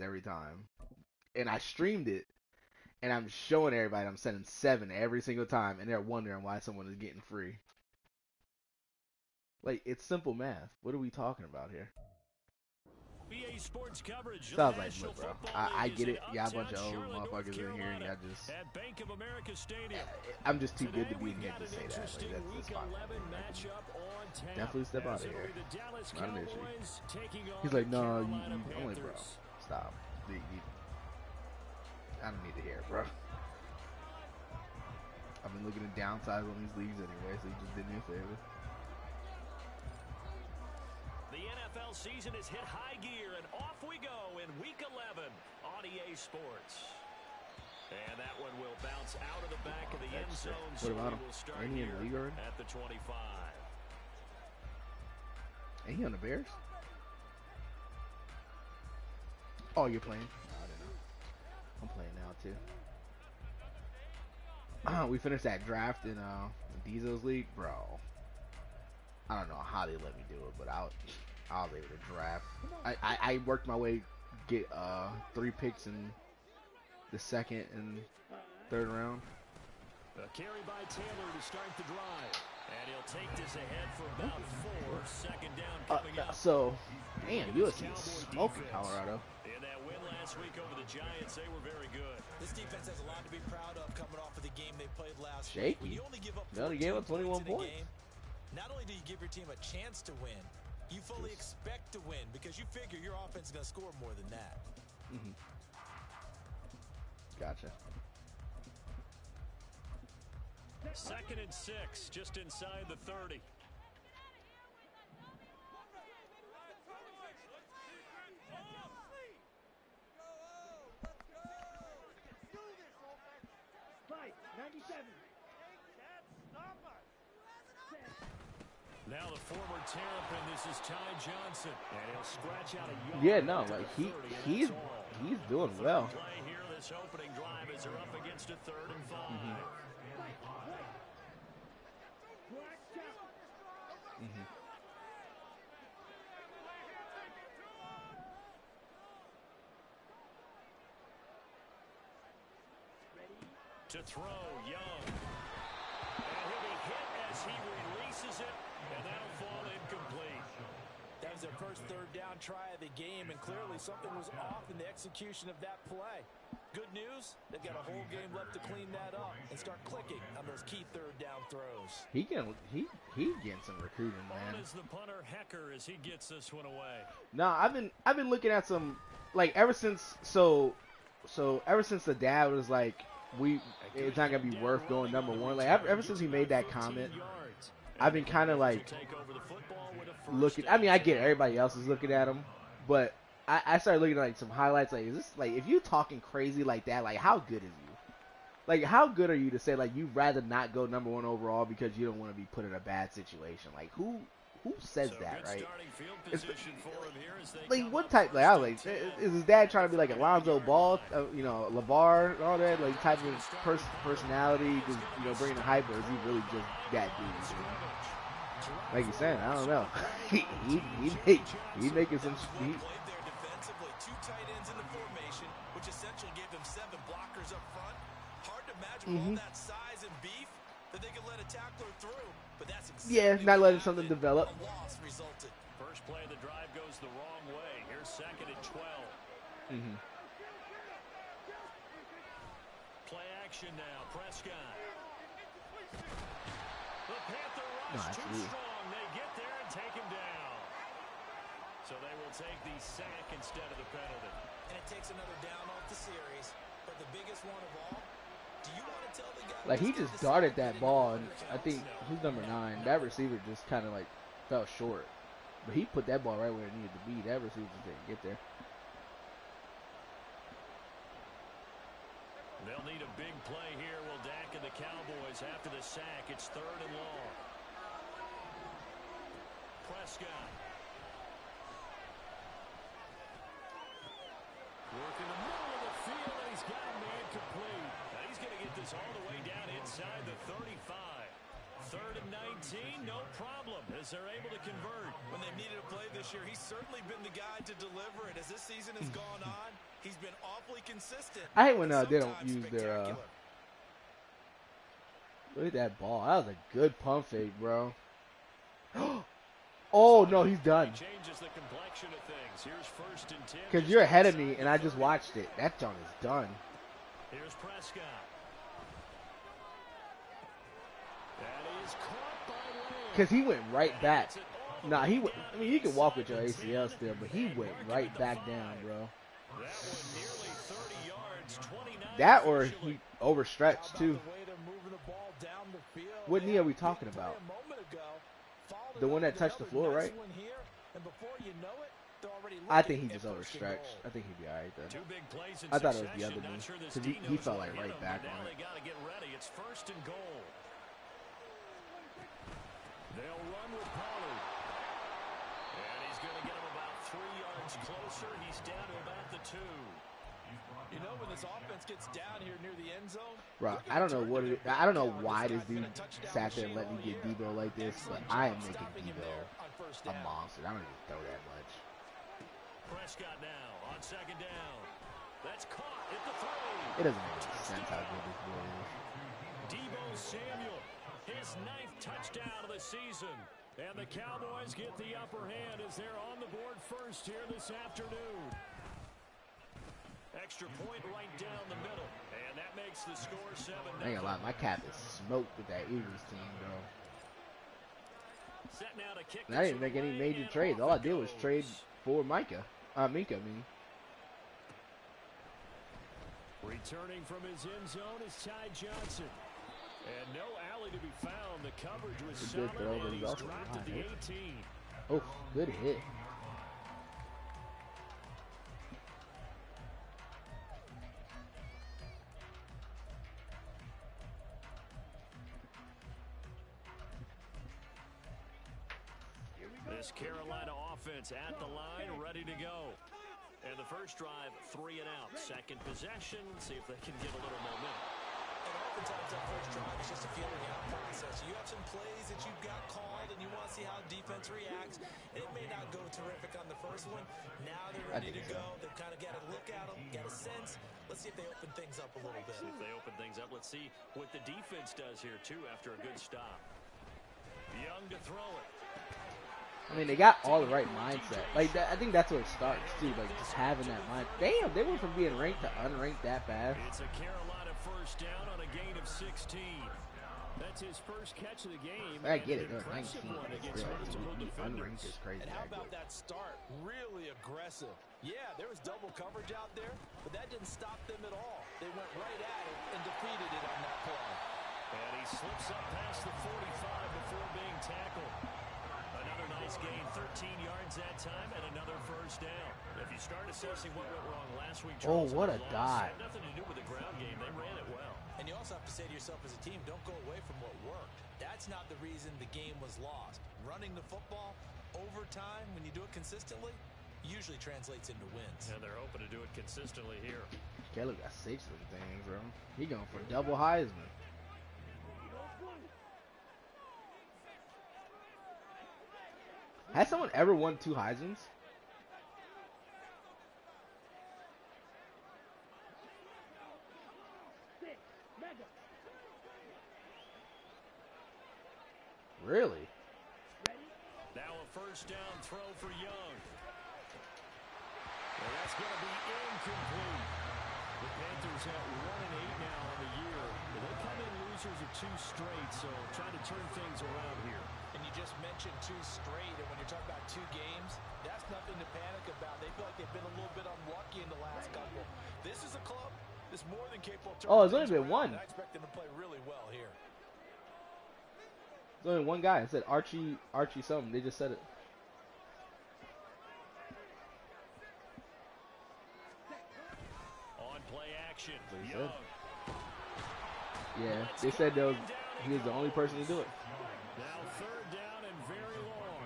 every time. And I streamed it, and I'm showing everybody I'm sending 7 every single time, and they're wondering why someone is getting free. Like, it's simple math. What are we talking about here? BA Sports coverage. Sounds like blip, bro. I get it. Y'all a bunch of old motherfuckers in here, and y'all just... At Bank of America Stadium. I'm just too good to be in here to say that. Like, that's fine. Definitely step out of here. Not an issue. He's like, no, I'm like, bro, stop. I don't need to hear it, bro. I've been looking at downsides on these leagues anyway, so you just did me a favor. The NFL season has hit high gear, and off we go in Week 11 on EA Sports. And that one will bounce out of the back of the end zone. What about him? Ain't he in the league already? At the 25. Ain't he on the Bears? Oh, you're playing? No, I didn't know. I'm playing now too. We finished that draft in Diesel's league, bro. I don't know how they let me do it, but I was able to draft. I worked my way, get 3 picks in the second and third round. A carry by Taylor to start the drive. And he'll take this ahead for about 4. Second down coming up. So, damn, USC is smoking Colorado. In that win last week over the Giants, they were very good. This defense has a lot to be proud of coming off of the game they played last week. When you only give up they only gave up 21 points. Game, not only do you give your team a chance to win, you fully expect to win because you figure your offense is going to score more than that. Mm-hmm. Gotcha. 2nd and 6, just inside the 30. Now the former Terrapin, this is Ty Johnson, and he'll scratch out a yeah, no, like he's doing well. Play here, this opening drive as they're up against a 3rd and 5. Mm-hmm. To throw, Young. And he'll be hit as he releases it, and that'll fall incomplete. That was their first 3rd down try of the game, and clearly something was off in the execution of that play. Good news, they've got a whole game left to clean that up and start clicking on those key 3rd down throws. He getting some recruiting, man. On is the punter Hecker as he gets this one away. No, I've been looking at some, like, ever since ever since the dad was like, it's not gonna be worth going #1. Like ever since he made that comment, I've been kind of like looking. I mean, I get it, everybody else is looking at him, but I started looking at like some highlights. Like, is this like, if you talking crazy like that, like how good is you? Like, how good are you to say like you'd rather not go #1 overall because you don't want to be put in a bad situation? Like who says that, right? Like what type? Like I was like, is his dad trying to be like Alonzo Ball, LeVar, and all that, like type of personality, just bringing the hype, or is he really just that dude? Like you said, I don't know. he making some. Played there defensively, 2 tight ends in the formation, which essentially gave them 7 blockers up front. Hard to imagine with all that size and beef that they could let a tackler through. But that's exactly not letting something develop. A loss resulted. First play of the drive goes the wrong way. Here's 2nd and 12. Play action now. Prescott. The Panther rush too strong. They get there and take him down. So they will take the sack instead of the penalty. And it takes another down off the series. But the biggest one of all, do you want to tell the guy? Like, he just darted that ball, and I think who's number 9? That receiver just kind of like fell short. But he put that ball right where it needed to be. That receiver just didn't get there. They'll need a big play here. Will Dak and the Cowboys after the sack. It's 3rd and long. Prescott. Working the middle of the field, and he's got a man complete. Now he's going to get this all the way down inside the 35. 3rd and 19, no problem, as they're able to convert. When they've needed a play this year, he's certainly been the guy to deliver it. As this season has gone on, He's been awfully consistent. I hate when they don't sometimes use their. spectacular. Look at that ball. That was a good pump fake, bro. Oh no, he's done. Changes the complexion of things. Here's 1st and 10. Because you're ahead of me, and I just watched it. That junk is done. Here's Prescott. That is caught by Lamb. Because he went right back. Nah, he went. I mean, you can walk with your ACL still, but he went right back down, bro. That one nearly 30 yards, 29 That or he overstretched too. The way they're moving the ball down the field. What knee are we talking about? A moment ago, followed The it one up that with touched the another floor, nice right? one here, and before you know it, they're already I looking think he at just first and overstretched. goal. I think he'd be alright then. Two big plays in I thought it was the succession. other Not knee sure this because D he knows felt what like hit right him, back but now on they it. got to get ready. It's 1st and goal. They'll run with Pollard. And he's going to get him about 3 yards closer. He's down to about the 2. You know, when this offense gets down here near the end zone, Bro, I don't know what it, I don't know why this dude sat there and let me get Debo like this, but I am making Debo a monster. I don't even throw that much. Prescott now on 2nd down. That's caught at the 3. It doesn't make any sense how good this boy is. Debo Samuel, his 9th touchdown of the season. And the Cowboys get the upper hand as they're on the board first here this afternoon. Extra point right down the middle. And that makes the score 7-0. I ain't gonna lie, my cap is smoked with that Eagles team, bro. Set now to kick And I didn't make any major trades. All I did was trade for Minka, I mean. Returning from his end zone is Ty Johnson. And no alley to be found. The coverage was It's a good solid, throw, but and he's he's also dropped at the high. 18. Oh, good hit. This Carolina offense at the line, ready to go. And the first drive, 3 and out. Second possession, see if they can get a little momentum. and oftentimes that first drive is just a feeling out process. You have some plays that you've got called, and you want to see how defense reacts. It may not go terrific on the first one. Now they're ready to go. They've kind of got to look at them, get a sense. Let's see if they open things up a little bit. See if they open things up. Let's see what the defense does here, too, after a good stop. Young to throw it. I mean, they got all the right mindset. Like, that, I think that's where it starts, too. Like, just having that mind. Damn, they went from being ranked to unranked that fast. It's a Carolina first down on a gain of 16. That's his first catch of the game. I get it. An They're impressive 19. one But against still, multiple to be unranked defenders. is crazy. And how about that start? Really aggressive. Yeah, there was double coverage out there, but that didn't stop them at all. They went right at it and defeated it on that play. And he slips up past the 45 before being tackled. Another nice gain, 13 yards that time, and another first down. If you start assessing what went wrong last week, Oh, Charles, what a the loss dive. had nothing to do with the ground game. They ran it well. And you also have to say to yourself as a team, don't go away from what worked. That's not the reason the game was lost. Running the football over time, when you do it consistently, usually translates into wins. And they're hoping to do it consistently here. Caleb got 6 of them things, bro. He going for double Heisman. Has someone ever won 2 Heismans? Really? Now a first down throw for Young. Well, that's going to be incomplete. The Panthers at 1-8 now on the year. They come in losers of 2 straight, so trying to turn things around here. And you just mentioned 2 straight, and when you're talking about 2 games, that's nothing to panic about. They feel like they've been a little bit unlucky in the last couple. This is a club that's more than capable of turning Oh, it's only things been around, one. and I expect them to play really well here. There's only one guy. It said Archie something. They just said it. On play action, What he Young. Yeah, they said he was the only person to do it. Now third down and very long.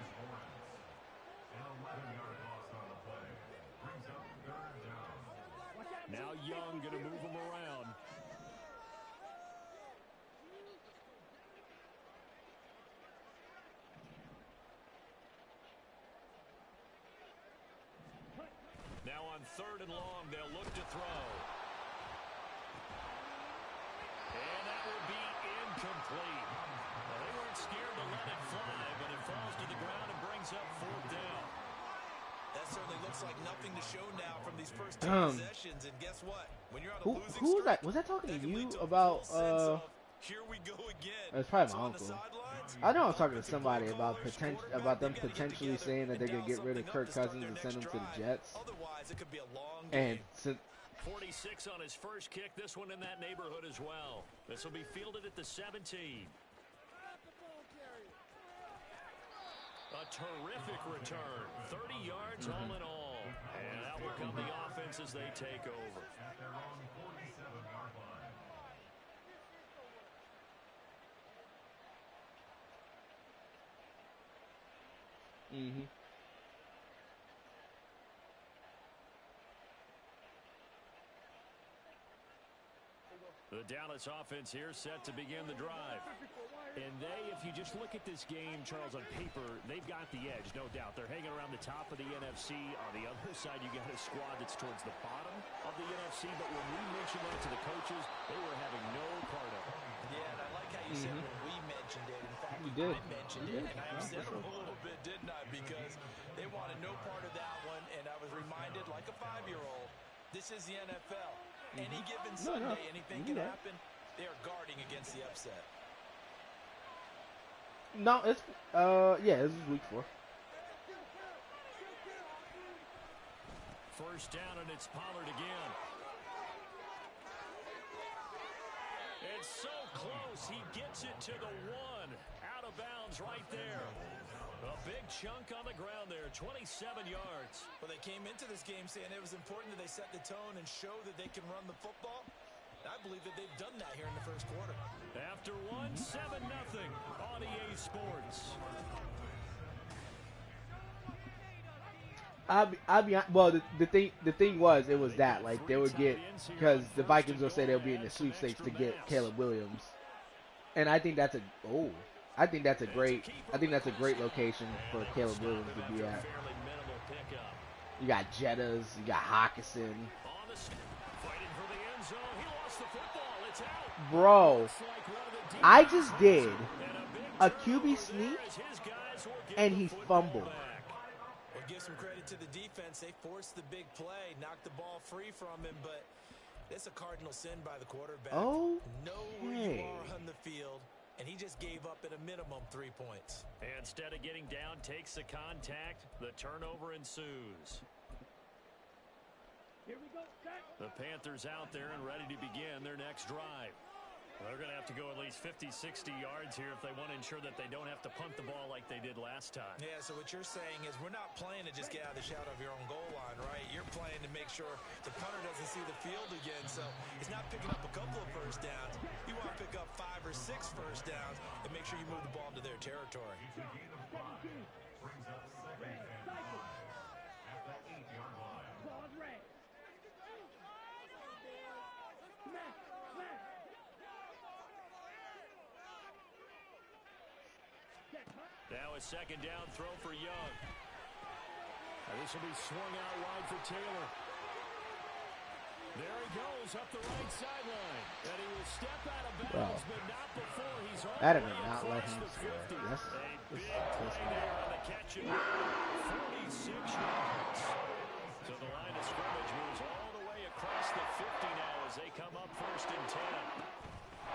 Now Young going to move him around. Now on third and long, they'll look to throw. And that will be incomplete. Well, they weren't scared to let it fly, but it falls to the ground and brings up fourth down. That certainly looks like nothing to show now from these first two possessions. And guess what? When you're on a losing who was that? Was that talking to you about? Here we go again. It's probably my uncle. I know I was talking to somebody about them potentially saying that they're gonna get rid of Kirk Cousins and send him to the Jets. Otherwise, it could be a long and game. 46 on his first kick. This one in that neighborhood as well. This will be fielded at the 17. A terrific return. 30 yards all in all. And out will come the offense as they take over. Mm-hmm. The Dallas offense here set to begin the drive. And if you just look at this game, Charles, on paper, they've got the edge, no doubt. They're hanging around the top of the NFC. On the other side, you got a squad that's towards the bottom of the NFC. But when we mentioned that to the coaches, they were having no part of it. Yeah, and I like how you said when we mentioned it. In fact, I mentioned it, and I upset them a little bit, didn't I? Because they wanted no part of that one, and I was reminded, like a 5-year-old, this is the NFL. Any given Sunday, anything can happen. They are guarding against the upset. No, it's this is week 4. First down, and it's Pollard again. It's so close. He gets it to the 1. Out of bounds right there. A big chunk on the ground there, 27 yards. Well, they came into this game saying it was important that they set the tone and show that they can run the football. I believe that they've done that here in the first quarter. After 1, 7-0 on EA Sports. The thing was that like they would get, because the Vikings will say they'll be in the sweepstakes to get Caleb Williams, and I think that's a great location for Caleb Williams to be at. You got Jettas, you got Hawkinson. Bro, I just did a QB sneak and he fumbled. Well, give some credit to the defense. They forced the big play, knocked the ball free from him, but it's a cardinal sin by the quarterback. Oh, know where you are on the field. And he just gave up at a minimum 3 points. Instead of getting down, takes the contact. The turnover ensues. Here we go, the Panthers out there and ready to begin their next drive. They're going to have to go at least 50, 60 yards here if they want to ensure that they don't have to punt the ball like they did last time. Yeah, so what you're saying is we're not playing to just get out of the shadow of your own goal line, right? You're playing to make sure the punter doesn't see the field again. So it's not picking up a couple of first downs. You want to pick up 5 or 6 first downs and make sure you move the ball into their territory. Now a second down throw for Young. And this will be swung out wide for Taylor. There he goes up the right sideline. And he will step out of bounds, but not before he's on That the did way not let across him the score. 50. Yes. A big play there on the catch and 46 yards. So the line of scrimmage moves all the way across the 50 now as they come up first and 10.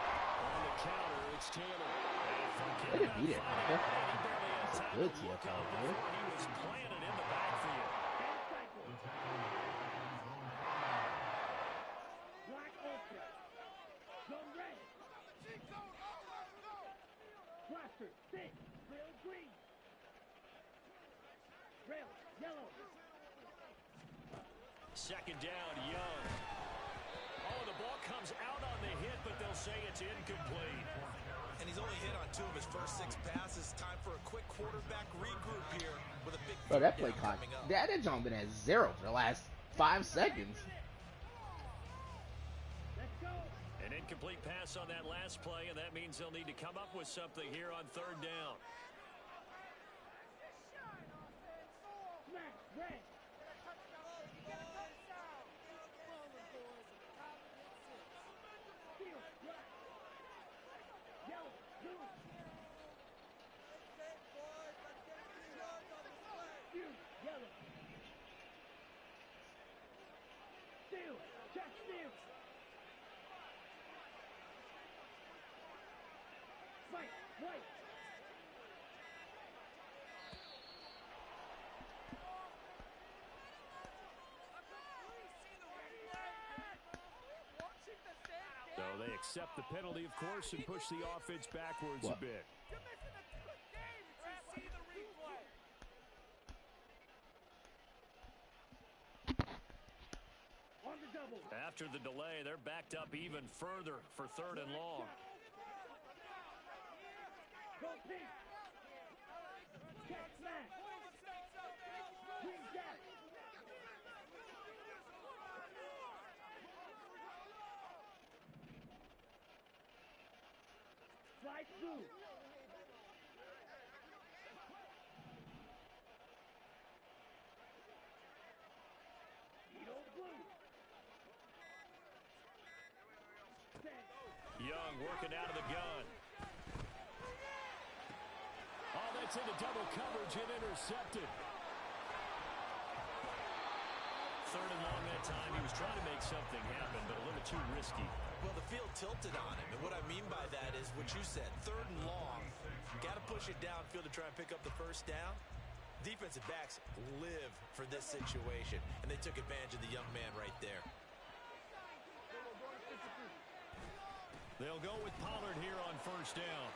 On the counter, it's Taylor. They didn't beat it. That's a good TFL, man. He was planted in the backfield. Black open. Go red. Blaster, stick. Rail green. Rail yellow. Second down, Young. Oh, the ball comes out on the hit, but they'll say it's incomplete. And he's only hit on 2 of his first 6 passes. Time for a quick quarterback regroup here with a big That play clock. That had been at 0 for the last 5 seconds. Let's go. An incomplete pass on that last play, and that means they'll need to come up with something here on third down. Smash, red. Chest steal. Fight. White. So they accept the penalty, of course, and push the offense backwards a bit. On the double. After the delay, they're backed up even further for 3rd and long. Go pink. Check smash. Green jack. Slide through. Hito blue. Set. Young working out of the gun. Oh, that's into double coverage and intercepted. 3rd and long that time. He was trying to make something happen, but a little too risky. Well, the field tilted on him, and what I mean by that is what you said, 3rd and long. Got to push it downfield to try and pick up the first down. Defensive backs live for this situation, and they took advantage of the young man right there. They'll go with Pollard here on 1st down.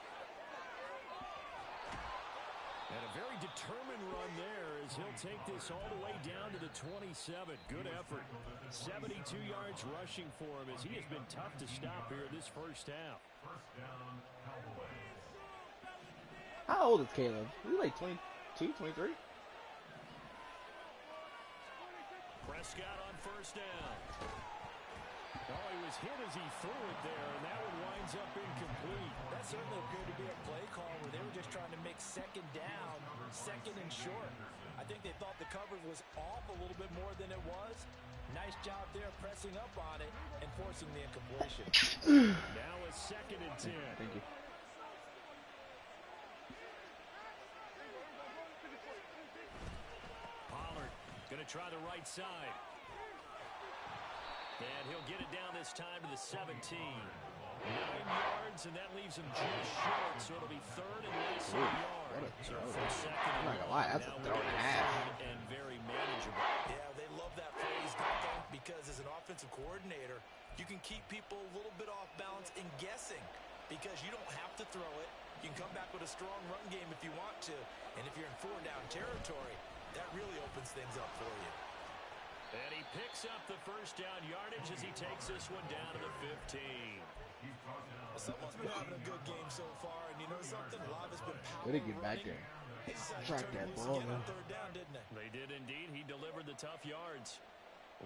And a very determined run there as he'll take this all the way down to the 27. Good effort. 72 yards rushing for him as he has been tough to stop here this first half. How old is Caleb? Is he like 22, 23? Prescott on 1st down. Oh, he was hit as he threw it there, and that one winds up incomplete. That certainly appeared to be a play call where they were just trying to make 2nd down, 2nd and short. I think they thought the coverage was off a little bit more than it was. Nice job there pressing up on it and forcing the incompletion. Now a 2nd and 10. Thank you. Pollard going to try the right side. And he'll get it down this time to the 17. 9 yards, and that leaves him just short, so it'll be 3rd and less than a yard. So for 2nd I'm not gonna lie, that's a throw and a half. And very manageable. Yeah, they love that phrase, don't they? Because as an offensive coordinator, you can keep people a little bit off balance and guessing because you don't have to throw it. You can come back with a strong run game if you want to. And if you're in 4-down territory, that really opens things up for you. And he picks up the first down yardage as he takes this one down to the 15. Well, someone's been having a good game so far, and you know something? Love has been power Way to get back running. there. They decided to Track turn that loose ball, again on man. 3rd down, didn't they? They did indeed. He delivered the tough yards.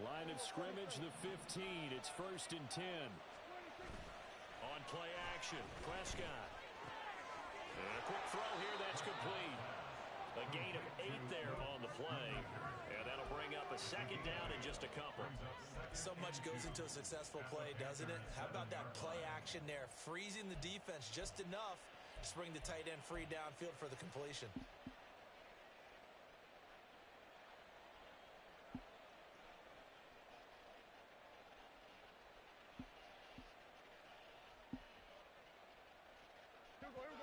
Line of scrimmage, the 15. It's 1st and 10. On play action, Prescott. And a quick throw here, that's complete. A gain of 8 there on the play. And that'll bring up a 2nd down in just a couple. So much goes into a successful play, doesn't it? How about that play action there? Freezing the defense just enough to bring the tight end free downfield for the completion.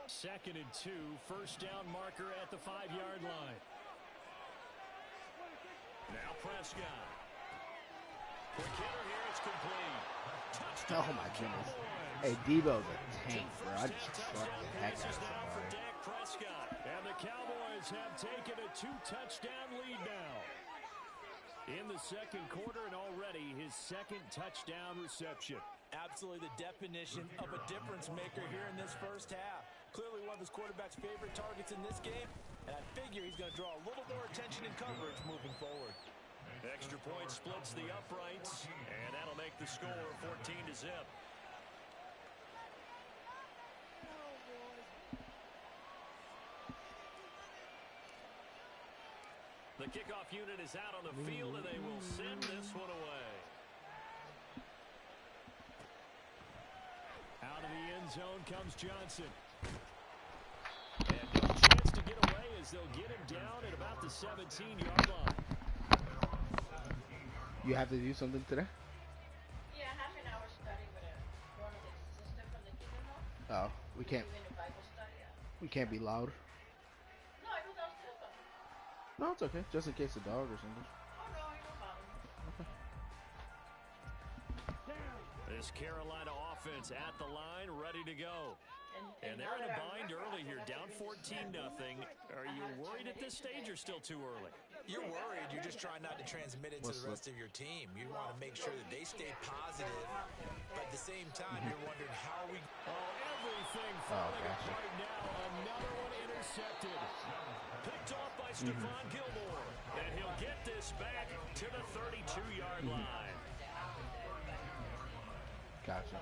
Second and 2, first down marker at the 5-yard line. Now Prescott. Quick hitter here, it's complete. Touchdown. Oh my goodness. Hey, Debo's a tank, bro. I just trucked the heck out of For somebody. Dak Prescott. And the Cowboys have taken a 2-touchdown lead now. In the 2nd quarter, and already his 2nd touchdown reception. Absolutely the definition of a difference maker here in this first half. Clearly one of his quarterback's favorite targets in this game, and I figure he's going to draw a little more attention and coverage moving forward. Extra point splits the uprights, and that'll make the score 14-0. The kickoff unit is out on the field, and they will send this one away. Out of the end zone comes Johnson. And no chance to get away as they'll get him down at about the 17-yard line. You have to do something today? Oh, we can't. We can't be loud. No, it's okay. Just in case the dog or something. This Carolina offense at the line, ready to go. And they're in a bind early here, down 14-0. Are you worried at this stage or still too early? You're worried. You're just trying not to transmit it to the rest of your team. You want to make sure that they stay positive, but at the same time, you're wondering how are we... Everything falling apart now. Another one intercepted. Picked off by Stephon Gilmore. And he'll get this back to the 32-yard line. Gotcha.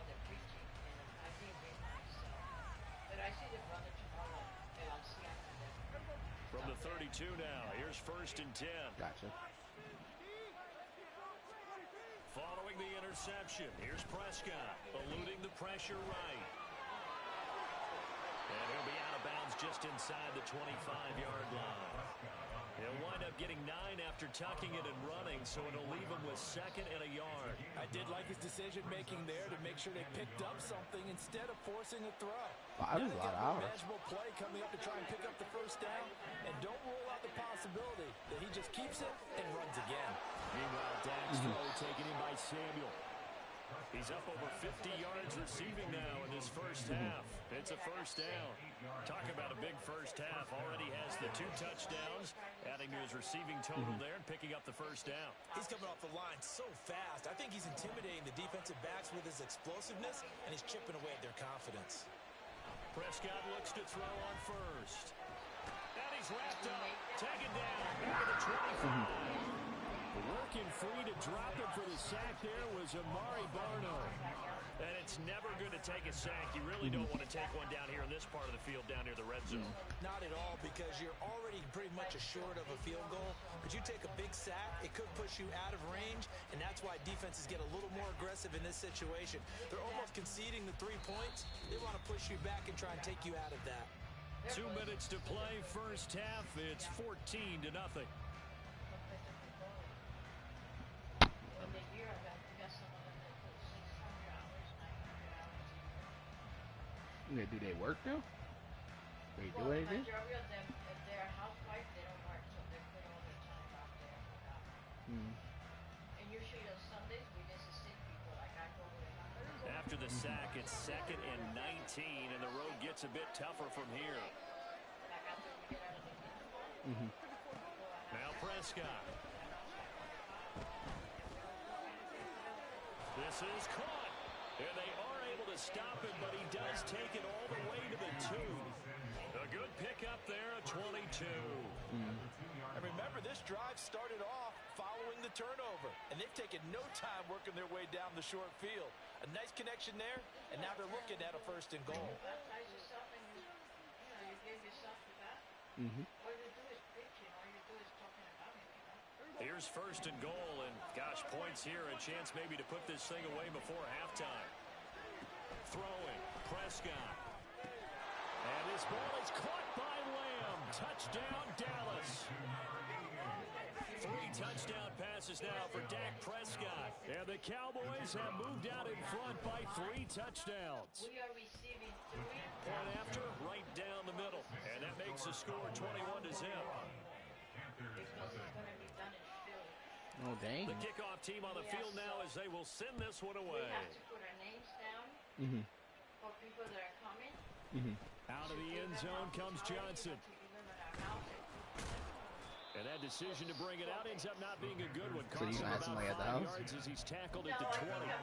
From the 32 now, here's 1st and 10. Gotcha. Following the interception, here's Prescott, eluding the pressure right. And he'll be out of bounds just inside the 25-yard line. He'll wind up getting 9 after tucking it and running, so it'll leave him with 2nd and a yard. I did like his decision-making there to make sure they picked up something instead of forcing a throw. Wow, that was a lot of hours. Manageable play coming up to try and pick up the 1st down, and don't rule out the possibility that he just keeps it and runs again. Meanwhile, Dak's throw taken in by Samuel. He's up over 50 yards receiving now in his 1st half. It's a 1st down. Talk about a big 1st half. Already has the 2 touchdowns, adding to his receiving total there and picking up the 1st down. He's coming off the line so fast. I think he's intimidating the defensive backs with his explosiveness, and he's chipping away at their confidence. Prescott looks to throw on 1st. And he's wrapped up. Taken down. Back at the 25. Working free to drop it for the sack there was Amari Barno. And it's never good to take a sack. You really don't want to take one down here in this part of the field down near the red zone. Not at all, because you're already pretty much assured of a field goal. But you take a big sack, it could push you out of range, and that's why defenses get a little more aggressive in this situation. They're almost conceding the 3 points. They want to push you back and try and take you out of that. 2 minutes to play, 1st half. It's 14-0. Do they work now? They do anything? Majority of them, if they're housewives, they don't work, so they put all their time out there. And usually on Sundays, we just assist people, like I go with them. After the sack, it's 2nd and 19, and the road gets a bit tougher from here. Now Prescott. This is caught. And they are able to stop him, but he does take it all the way to the 2. A good pickup there at 22. And remember, this drive started off following the turnover, and they've taken no time working their way down the short field. A nice connection there, and now they're looking at a 1st and goal. Baptize yourself and you give yourself to that. All you do is preaching. All you do is talking about it. Here's 1st and goal, and gosh, points here, a chance maybe to put this thing away before halftime. Throwing, Prescott. And this ball is caught by Lamb. Touchdown, Dallas. 3 touchdown passes now for Dak Prescott. And the Cowboys have moved out in front by 3 touchdowns. We are receiving 3. Point after, right down the middle. And that makes the score 21-0. Because it's going to be done in Philly. Oh, dang. The kickoff team on the field now as they will send this one We away. have to put our names down for people that are coming. Out of the end zone comes Johnson. And that decision to bring it out ends up not being a good one. So you Costs him gonna have about somebody at the 5 house? yards as he's tackled No, at the 20.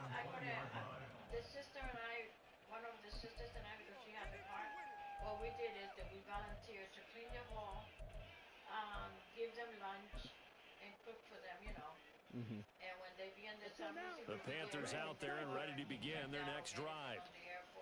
the sister and I, one of the sisters and I, because she had the car, what we did is that we volunteered to clean the hall, give them lunch, and cook for them, you know. And when they begin the time, The Panthers out there and ready to begin their next drive.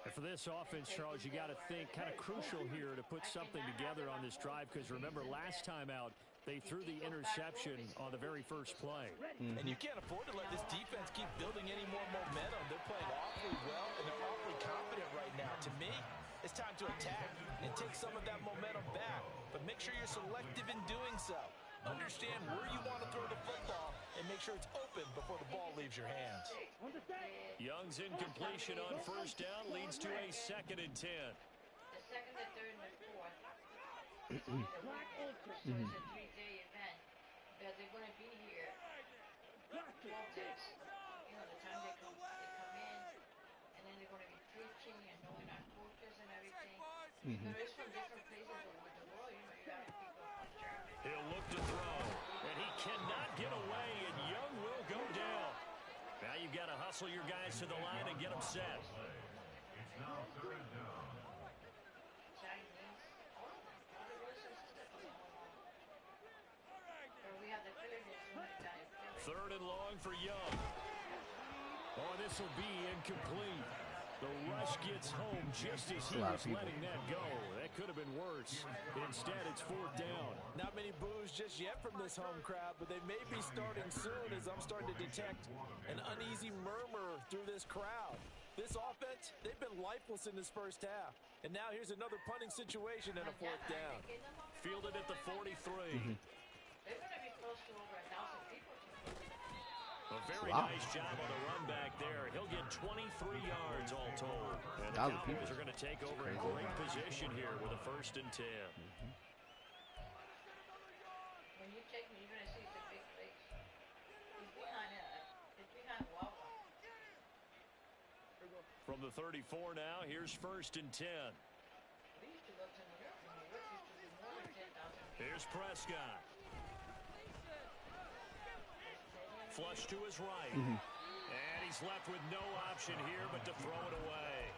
And for this offense, Charles, you got to think kind of crucial here to put something together on this drive, because remember last time out, they threw the interception on the very first play. And you can't afford to let this defense keep building any more momentum. They're playing awfully well, and they're awfully confident right now. To me, it's time to attack and take some of that momentum back. But make sure you're selective in doing so. Understand where you want to throw the football and make sure it's open before the ball leaves your hands. Young's incompletion on first down leads to a 2nd and 10. The second, the third, and the fourth. It's only the weekend, so it's a 3-day event. But they're going to be here 12 days. You know, the time they come in, and then they're going to be preaching and knowing our cultures and everything. But it's from different places over the world. You know, you got people from Germany. He'll look to throw, and he cannot get away, and Young will go down. Now you've got to hustle your guys to the line and get them set. Chinese, all of them. All the Russians that come along. But we have the Philippines doing it down in Philly. 3rd and long for Young. Oh, this will be incomplete. The rush gets home just as he was letting that go. That could have been worse. Instead, it's 4th down. Not many boos just yet from this home crowd, but they may be starting soon as I'm starting to detect an uneasy murmur through this crowd. This offense, they've been lifeless in this first half. And now here's another punting situation and a 4th down. Fielded at the 43. They're going to be close to over 1,000 people. A very nice job on the run back there. He'll get 23 yards all told. And the Cowboys are going to take over a great position here with a 1st and 10. When you take me, you're going to see it's a big place. It's behind Wawa. From the 34 now, here's 1st and 10. We used to go to New York. New York used to be more than 10,000 people. Here's Prescott. Flush to his right. And he's left with no option here but to throw it away.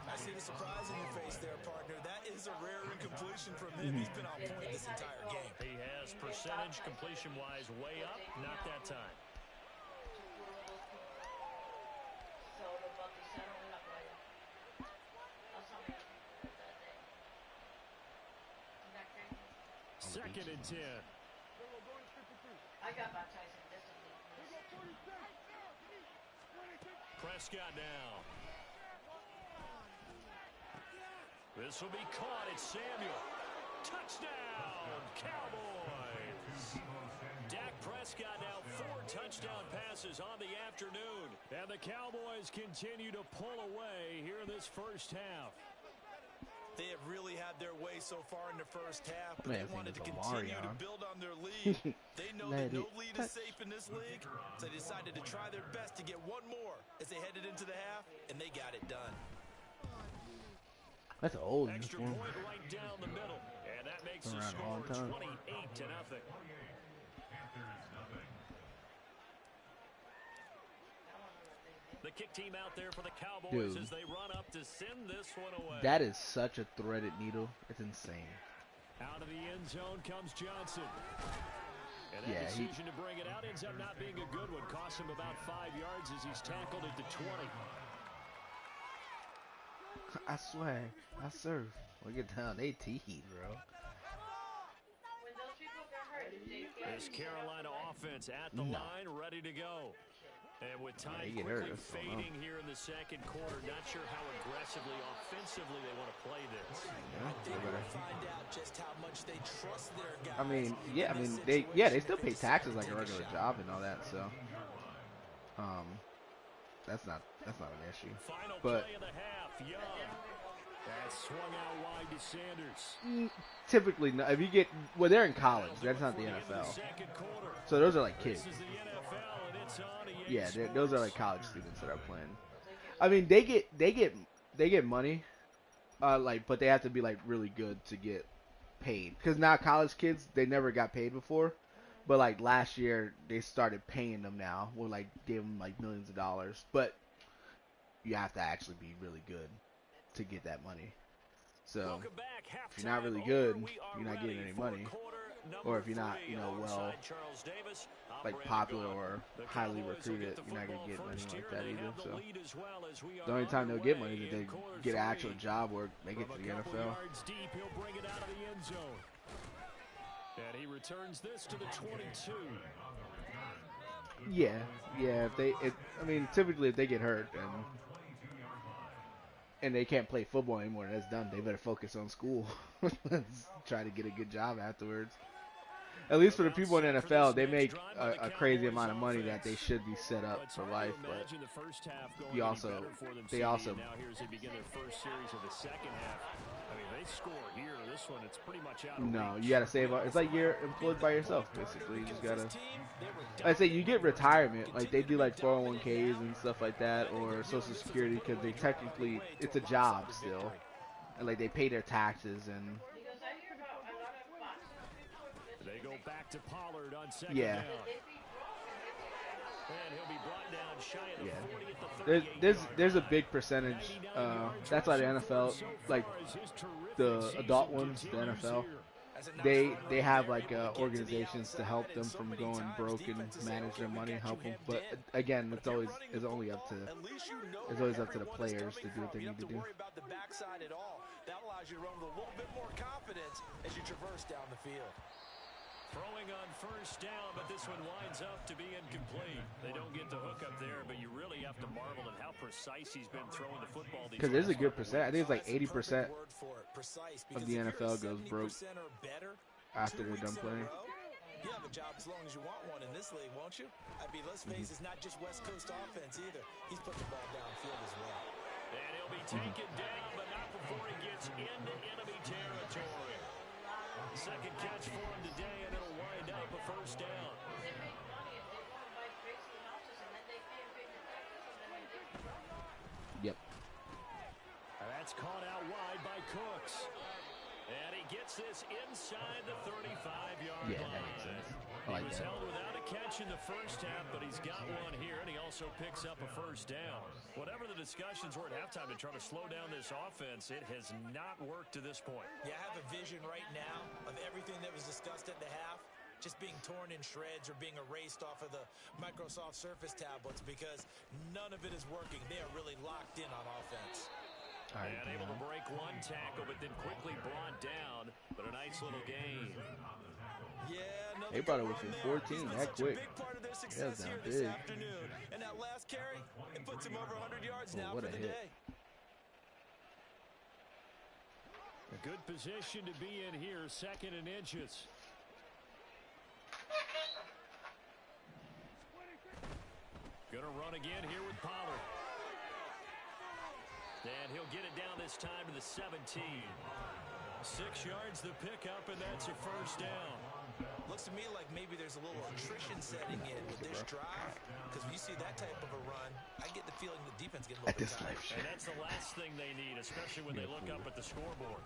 I see the surprise in your face there, partner. That is a rare incompletion from him. He's been on point this entire game. He has percentage completion-wise way up. Not that time. Second and 10. I got baptized in this. Prescott now. This will be caught. It's Samuel. Touchdown, Cowboys. Dak Prescott now 4 touchdown passes on the afternoon. And the Cowboys continue to pull away here in this first half. They have really had their way so far in the first half, but Man, they wanted to continue to build on their lead. They know that no lead is safe in this league, so they decided to try their best to get one more as they headed into the half, and they got it done. That's an old Extra uniform. point right down the middle, and that makes the Around score all time. 28-0. The kick team out there for the Cowboys as they run up to send this one away. That is such a threaded needle. It's insane. Out of the end zone comes Johnson. And that Yeah, decision to bring it out ends up not being a good one. Costs him about 5 yards as he's tackled at the 20. I swear, I surf. Look at down, they teed, bro. When those people get hurt, they get This Carolina offense at the line, ready to go. And with time get hurt, quickly that's all fading here in the second quarter, not sure how aggressively, offensively they want to play this. I think we'll find out just how much they trust their guys. I mean, yeah, I mean, they still pay taxes like a regular job and all that, so that's not an issue. Final But play of the half, Young. That swung out wide to Sanders. typically, if you get they're in college. That's not the NFL. So those are like kids. This is the NFL, and it's on Yeah, those are like college students that are playing. I mean, they get money, but they have to be like really good to get paid. Because now college kids, they never got paid before, but like last year they started paying them now. We'll like give them like millions of dollars, but you have to actually be really good to get that money. So if you're not really good, you're not getting any money. Or if you're not, well, like popular or highly recruited, you're not gonna get money like that either. So the only time they'll get money is if they get an actual job or make it to the NFL. And he returns this to the 22. Yeah. I mean, typically if they get hurt and they can't play football anymore, that's done. They better focus on school. Let's try to get a good job afterwards. At least for the people in the NFL, they make a crazy amount of money that they should be set up for life. But you also, they also. Now here's they begin their first series of the second half. I mean, they score here. This one, it's pretty much out of No, reach. you gotta save up. It's like you're employed by yourself, basically. You just gotta. I say you get retirement, like they do like 401ks and stuff like that, or Social Security, because they technically it's a job still, and like they pay their taxes and. Because I hear about a lot of bots. They go back to Pollard on second Yeah. down. And he'll be brought down shy of the Yeah. 40 at the 38 There's a big percentage. That's why the NFL, like the adult ones, the NFL, they have like organizations to help them from going broke and manage their money and help them. But again, it's only up to the players to do what they need to do. That allows you to run with a little bit more confidence as you traverse down the field. Throwing on first down, but this one winds up to be incomplete. They don't get the hook up there, but you really have to marvel at how precise he's been throwing the football. Because there's a good percent. I think it's like 80% of the NFL goes broke after they're done playing. You have a job as long as you want one in this league, won't you? I mean, let's face it's not just West Coast offense either. He's put the ball downfield as well. And he'll be taken down, but not before he gets into enemy territory. Second catch for him today, and it'll wind up a first down. They make money if they go and buy crazy houses and then they pay big taxes and then they give you. Yep. And that's caught out wide by Cooks. And he gets this inside the 35-yard Yeah, line. that makes sense. I He like was that. held without a catch in the first half, but he's got one here, and he also picks up a first down. Whatever the discussions were at halftime to try to slow down this offense, it has not worked to this point. Yeah, I have a vision right now of everything that was discussed at the half just being torn in shreds or being erased off of the Microsoft Surface tablets because none of it is working. They are really locked in on offense. And able to break one tackle, but then quickly brought down. But a nice little gain. Yeah, They brought it within 14 that quick. Yeah, That was down big. And that last carry, it puts him over 100 yards now what for a the hit. day. A good position to be in here, second and inches. Gonna run again here with Pollard. And he'll get it down this time to the 17. 6 yards the pickup, and that's a first down. Looks to me like maybe there's a little attrition setting in with this drive. Because when you see that type of a run, I get the feeling the defense gets a little bit tired. And that's the last thing they need, especially when they look up at the scoreboard.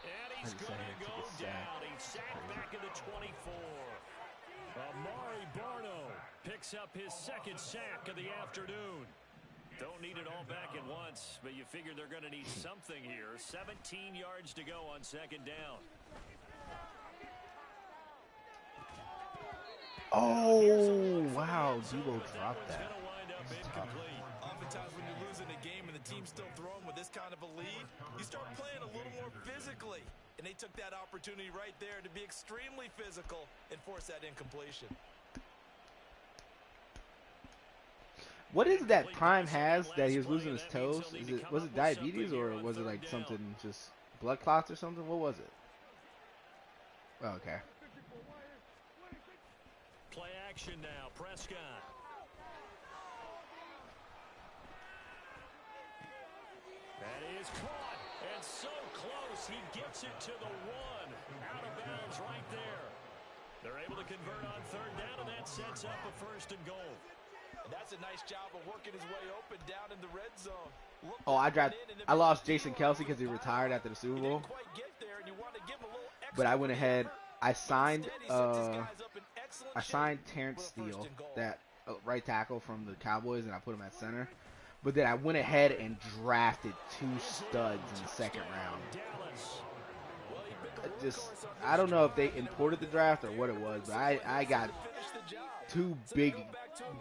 And he's going to go down. He's sacked back at the 24. Amari Barno picks up his second sack of the afternoon. Don't need it all back at once, but you figure they're going to need something here. 17 yards to go on second down. Oh, wow. Debo dropped that. Oftentimes when you're losing a game and the team's still throwing with this kind of a lead, you start playing a little more physically. And they took that opportunity right there to be extremely physical and force that incompletion. What is it that Prime has that he was losing his toes? Was it diabetes or was it like something, just blood clots or something? What was it? Oh, okay. Play action now, Prescott. That is caught, and so close, he gets it to the 1. Out of bounds right there. They're able to convert on third down, and that sets up a first and goal. And that's a nice job of working his way open down in the red zone. Oh, I lost Jason Kelsey because he retired after the Super Bowl. But I went ahead. I signed Terrence Steele, that right tackle from the Cowboys, and I put him at center. But then I went ahead and drafted 2 studs in the second round. I don't know if they imported the draft or what it was, but I got 2 big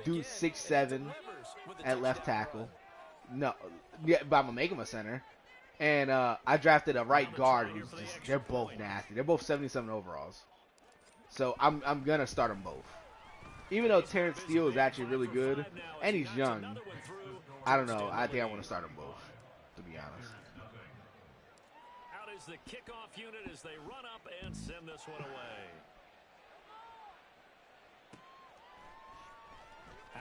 dudes, 6'7" at left tackle. No, yeah, but I'm gonna make him a center. And I drafted a right guard who's just, they're both nasty. They're both 77 overalls. So I'm gonna start them both. Even though Terrence Steele is actually really good and he's young, I don't know. I think I want to start them both, to be honest. Out is the kickoff unit as they run up and send this one away.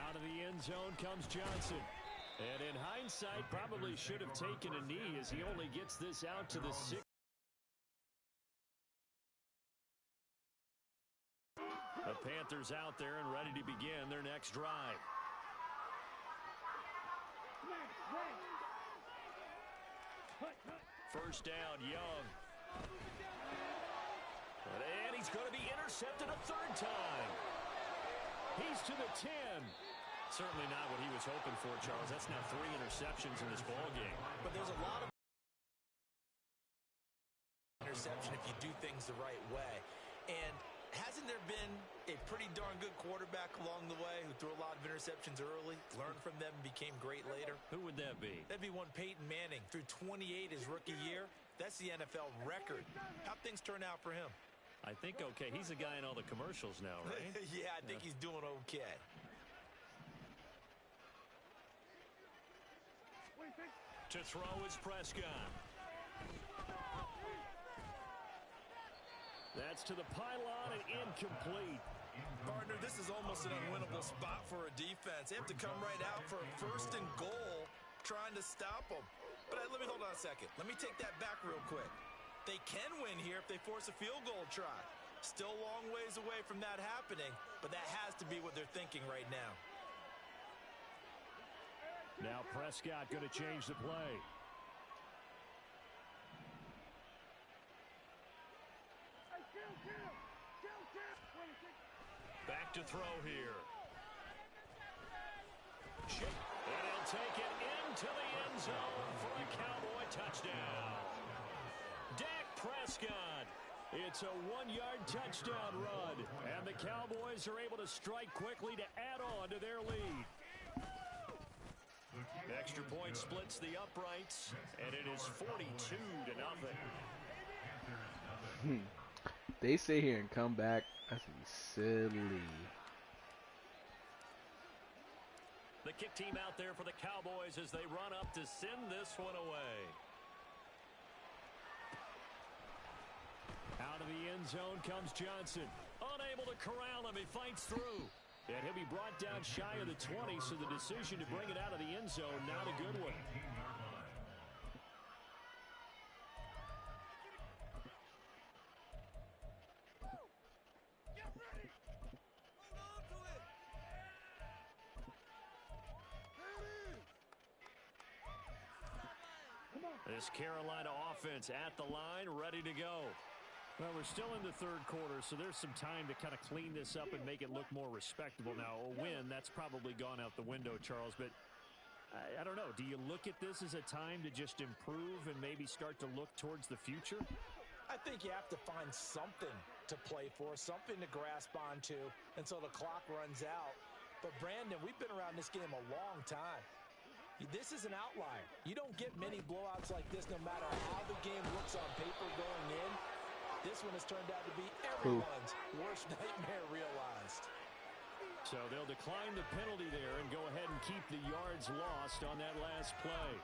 Out of the end zone comes Johnson. And in hindsight, probably should have taken a knee as he only gets this out to the 6. The Panthers out there and ready to begin their next drive. First down, Young. And he's going to be intercepted a third time. He's to the 10. Certainly not what he was hoping for, Charles. That's now 3 interceptions in this ball game. But there's a lot of interception if you do things the right way. And hasn't there been a pretty darn good quarterback along the way who threw a lot of interceptions early, learned from them, and became great later? Who would that be? That'd be one Peyton Manning. Threw 28 his rookie year. That's the NFL record. How'd things turn out for him? I think okay. He's a guy in all the commercials now, right? Yeah, I think he's doing okay. To throw is Prescott. That's to the pylon and incomplete. Partner, this is almost an unwinnable spot for a defense. They have to come right out for a 1st and goal trying to stop them. But let me hold on a second. Let me take that back real quick. They can win here if they force a field goal try. Still a long ways away from that happening, but that has to be what they're thinking right now. Now Prescott going to change the play. Back to throw here. And he'll take it into the end zone for a Cowboy touchdown. Dak Prescott. It's a 1-yard touchdown run. And the Cowboys are able to strike quickly to add on to their lead. Extra point splits the uprights, and it is 42-0. They sit here and come back. That's silly. The kick team out there for the Cowboys as they run up to send this one away. Out of the end zone comes Johnson. Unable to corral him. He fights through. And he'll be brought down shy of the 20, so the decision to bring it out of the end zone, not a good one. This Carolina offense at the line, ready to go. Well, we're still in the third quarter, so there's some time to kind of clean this up and make it look more respectable. Now, a win, that's probably gone out the window, Charles, but I don't know. Do you look at this as a time to just improve and maybe start to look towards the future? I think you have to find something to play for, something to grasp onto until the clock runs out. But, Brandon, we've been around this game a long time. This is an outlier. You don't get many blowouts like this no matter how the game looks on paper going in. This one has turned out to be everyone's worst nightmare realized. So they'll decline the penalty there and go ahead and keep the yards lost on that last play.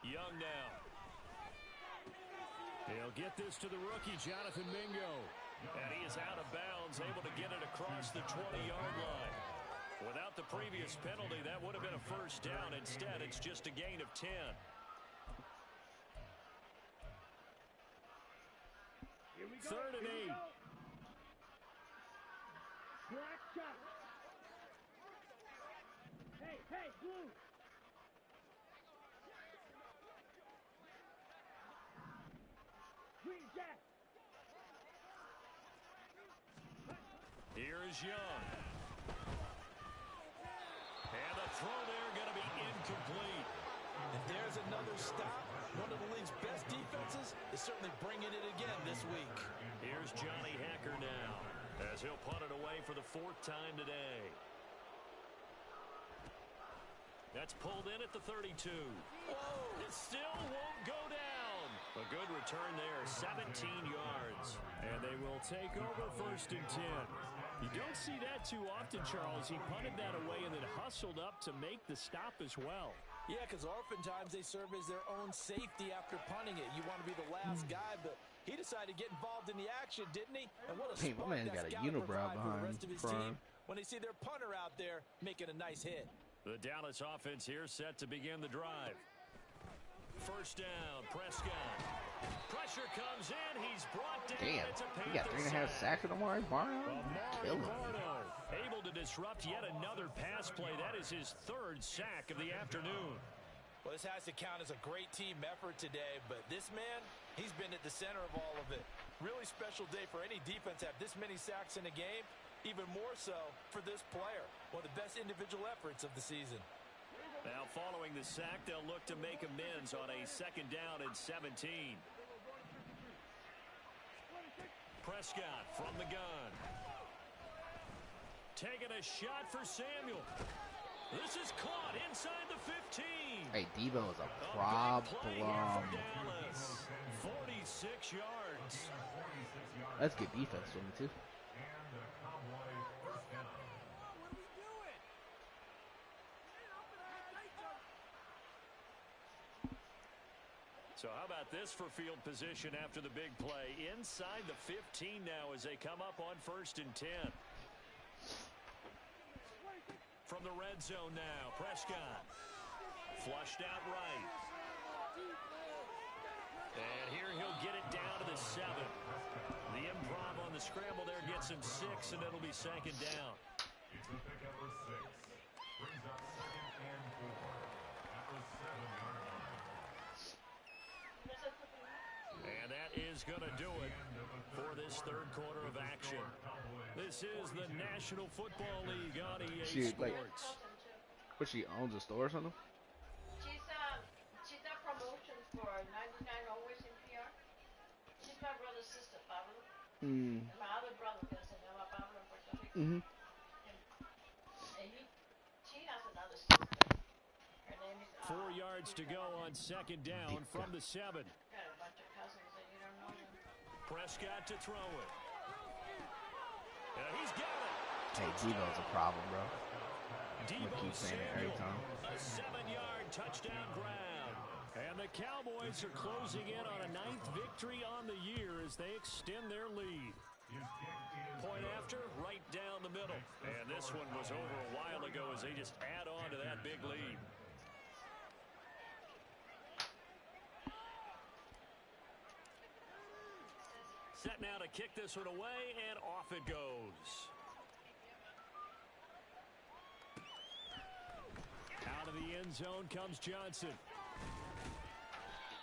Young now. He'll get this to the rookie, Jonathan Mingo. And he is out of bounds, able to get it across the 20-yard line. Without the previous penalty, that would have been a first down. Instead, it's just a gain of 10. Third and 8. Black shot. Hey, blue. Green jack. Here is Young. And the throw there going to be incomplete. If there's another stop, One of the league's best defenses is certainly bringing it again this week. Here's Johnny Hacker now, as he'll punt it away for the 4th time today. That's pulled in at the 32. Whoa. It still won't go down. A good return there, 17 yards. And they will take over 1st and 10. You don't see that too often, Charles. He punted that away and then hustled up to make the stop as well. Yeah, because oftentimes they serve as their own safety after punting it. You want to be the last guy, but he decided to get involved in the action, didn't he? And what a my man's got a unibrow behind the rest of his team when they see their punter out there making a nice hit. The Dallas offense here set to begin the drive. 1st down, Prescott. Pressure comes in. He's brought down. Damn, he got 3.5 sacks with Amari Barno. Killing me. Able to disrupt yet another pass play. That is his 3rd sack of the afternoon. Well, this has to count as a great team effort today, but this man, he's been at the center of all of it. Really special day for any defense to have this many sacks in a game. Even more so for this player. One of the best individual efforts of the season. Now following the sack, they'll look to make amends on a 2nd down and 17. Prescott from the gun. Taking a shot for Samuel. This is caught inside the 15. Hey, Debo is a problem. 46 yards. That's good defense for me, too. So how about this for field position after the big play? Inside the 15 now as they come up on 1st and 10. From the red zone now, Prescott. Flushed out right. And here he'll get it down to the 7. The improv on the scramble there gets him 6, and it'll be 2nd down. It's a pick up of 6. Brings up 2nd and 4 at the 7-yard line. And that is going to do it for this 3rd quarter of action. This is the National Football League on EA Sports. But she owns a store or something? She's got promotion for 99 always in PR. She's my brother's sister, Pablo. And my other brother que se llama Pablo en Puerto Rico. And she has another sister. Her name is 4 yards to go on 2nd down from the 7. got a bunch of cousins that you don't know them. Prescott to throw it. He's got it. Hey, Debo's a problem, bro. Debo keep saying it every time. A 7-yard touchdown grab. And the Cowboys are closing in on a 9th victory on the year as they extend their lead. Point after, right down the middle. And this one was over a while ago as they just add on to that big lead. Set now to kick this one away, and off it goes. Out of the end zone comes Johnson.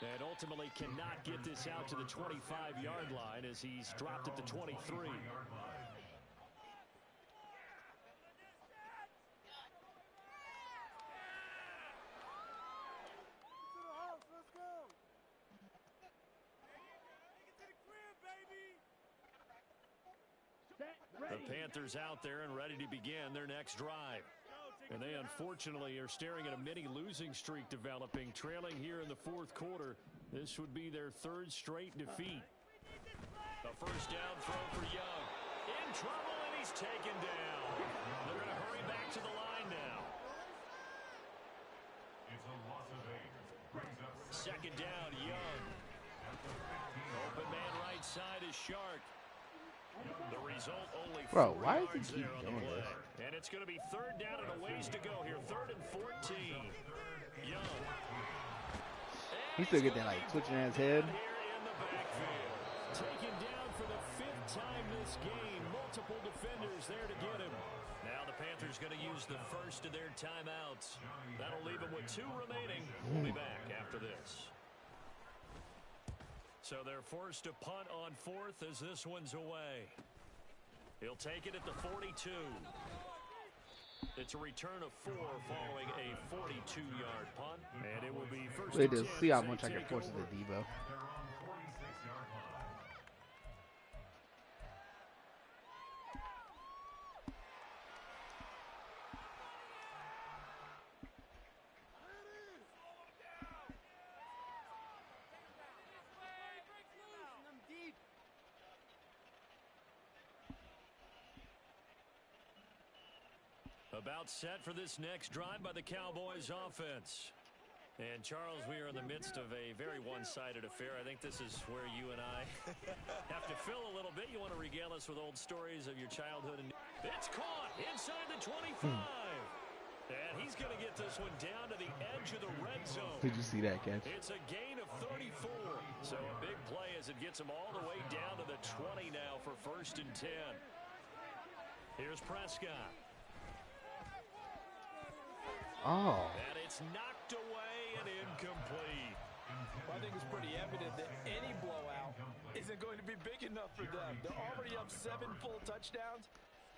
And ultimately cannot get this out to the 25-yard line as he's dropped at the 23. The Panthers out there and ready to begin their next drive. And they unfortunately are staring at a mini losing streak developing, trailing here in the 4th quarter. This would be their 3rd straight defeat. A 1st down throw for Young. In trouble, and he's taken down. They're going to hurry back to the line now. It's a loss of 8. Brings up 2nd down, Young. Open man right side is Shark. The result only 4 why does he yards keep there on the doing play. this? And it's going to be 3rd down and a ways to go here. 3rd and 14. Young. He still get that like twitching at his head. Here in the backfield. Taken down for the 5th time this game. Multiple defenders there to get him. Now the Panthers going to use the first of their timeouts. That'll leave them with 2 remaining. We'll be back after this. So they're forced to punt on 4th as this one's away. He'll take it at the 42. It's a return of 4 following a 42-yard punt. And it will be first Wait, and to 10 see how as much they I can take force over. into Debo. Their own 46-yard line. About set for this next drive by the Cowboys offense. And Charles, we are in the midst of a very one-sided affair. I think this is where you and I have to fill a little bit. You want to regale us with old stories of your childhood. And it's caught inside the 25. And he's going to get this one down to the edge of the red zone. Did you see that catch? It's a gain of 34. So a big play as it gets him all the way down to the 20 now for first and 10. Here's Prescott. Oh. And it's knocked away and incomplete. Well, I think it's pretty evident that any blowout isn't going to be big enough for them. They're already up 7 full touchdowns,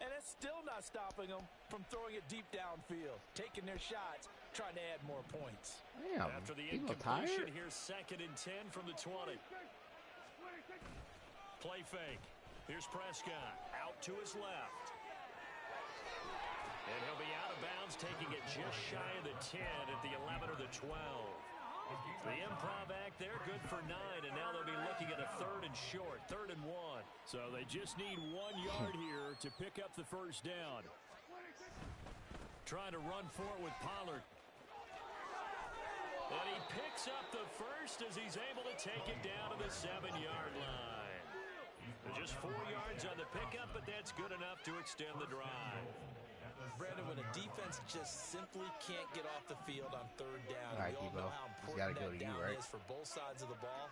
and it's still not stopping them from throwing it deep downfield, taking their shots, trying to add more points. Damn. After the People incompletion, tired? here's second and 10 from the 20. Play fake. Here's Prescott out to his left. And he'll be out of bounds, taking it just shy of the 10 at the 11 or the 12. The improv act there, good for 9, and now they'll be looking at a third and short, 3rd and 1. So they just need 1 yard here to pick up the first down. Trying to run for it with Pollard. And he picks up the first as he's able to take it down to the 7-yard line. Just 4 yards on the pickup, but that's good enough to extend the drive. Brandon, when a defense just simply can't get off the field on 3rd down, All right, we all Debo. know how It's gotta important go that to you, down right? is for both sides of the ball.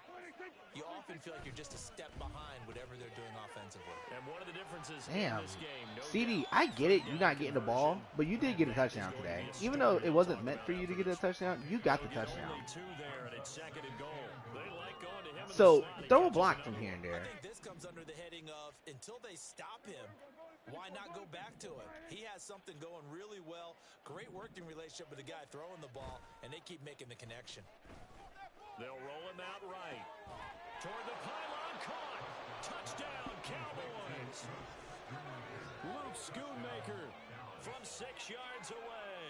You often feel like you're just a step behind whatever they're doing offensively. And one of the differences Damn. in this game, no CD, doubt, I get it. third You're down not getting the ball, conversion. but you did get a touchdown today. Even though it wasn't meant for you to get a touchdown, you got the They'll get touchdown. only 2 there, and it's 2nd and goal. They like going to him in So the slot. He throw a catches block another from here one. and there. I think this comes under the heading of until they stop him, why not go back to him? He has something going really well. Great working relationship with the guy throwing the ball, and they keep making the connection. They'll roll him out right. Toward the pylon, caught. Touchdown, Cowboys. Luke Schoonmaker from 6 yards away.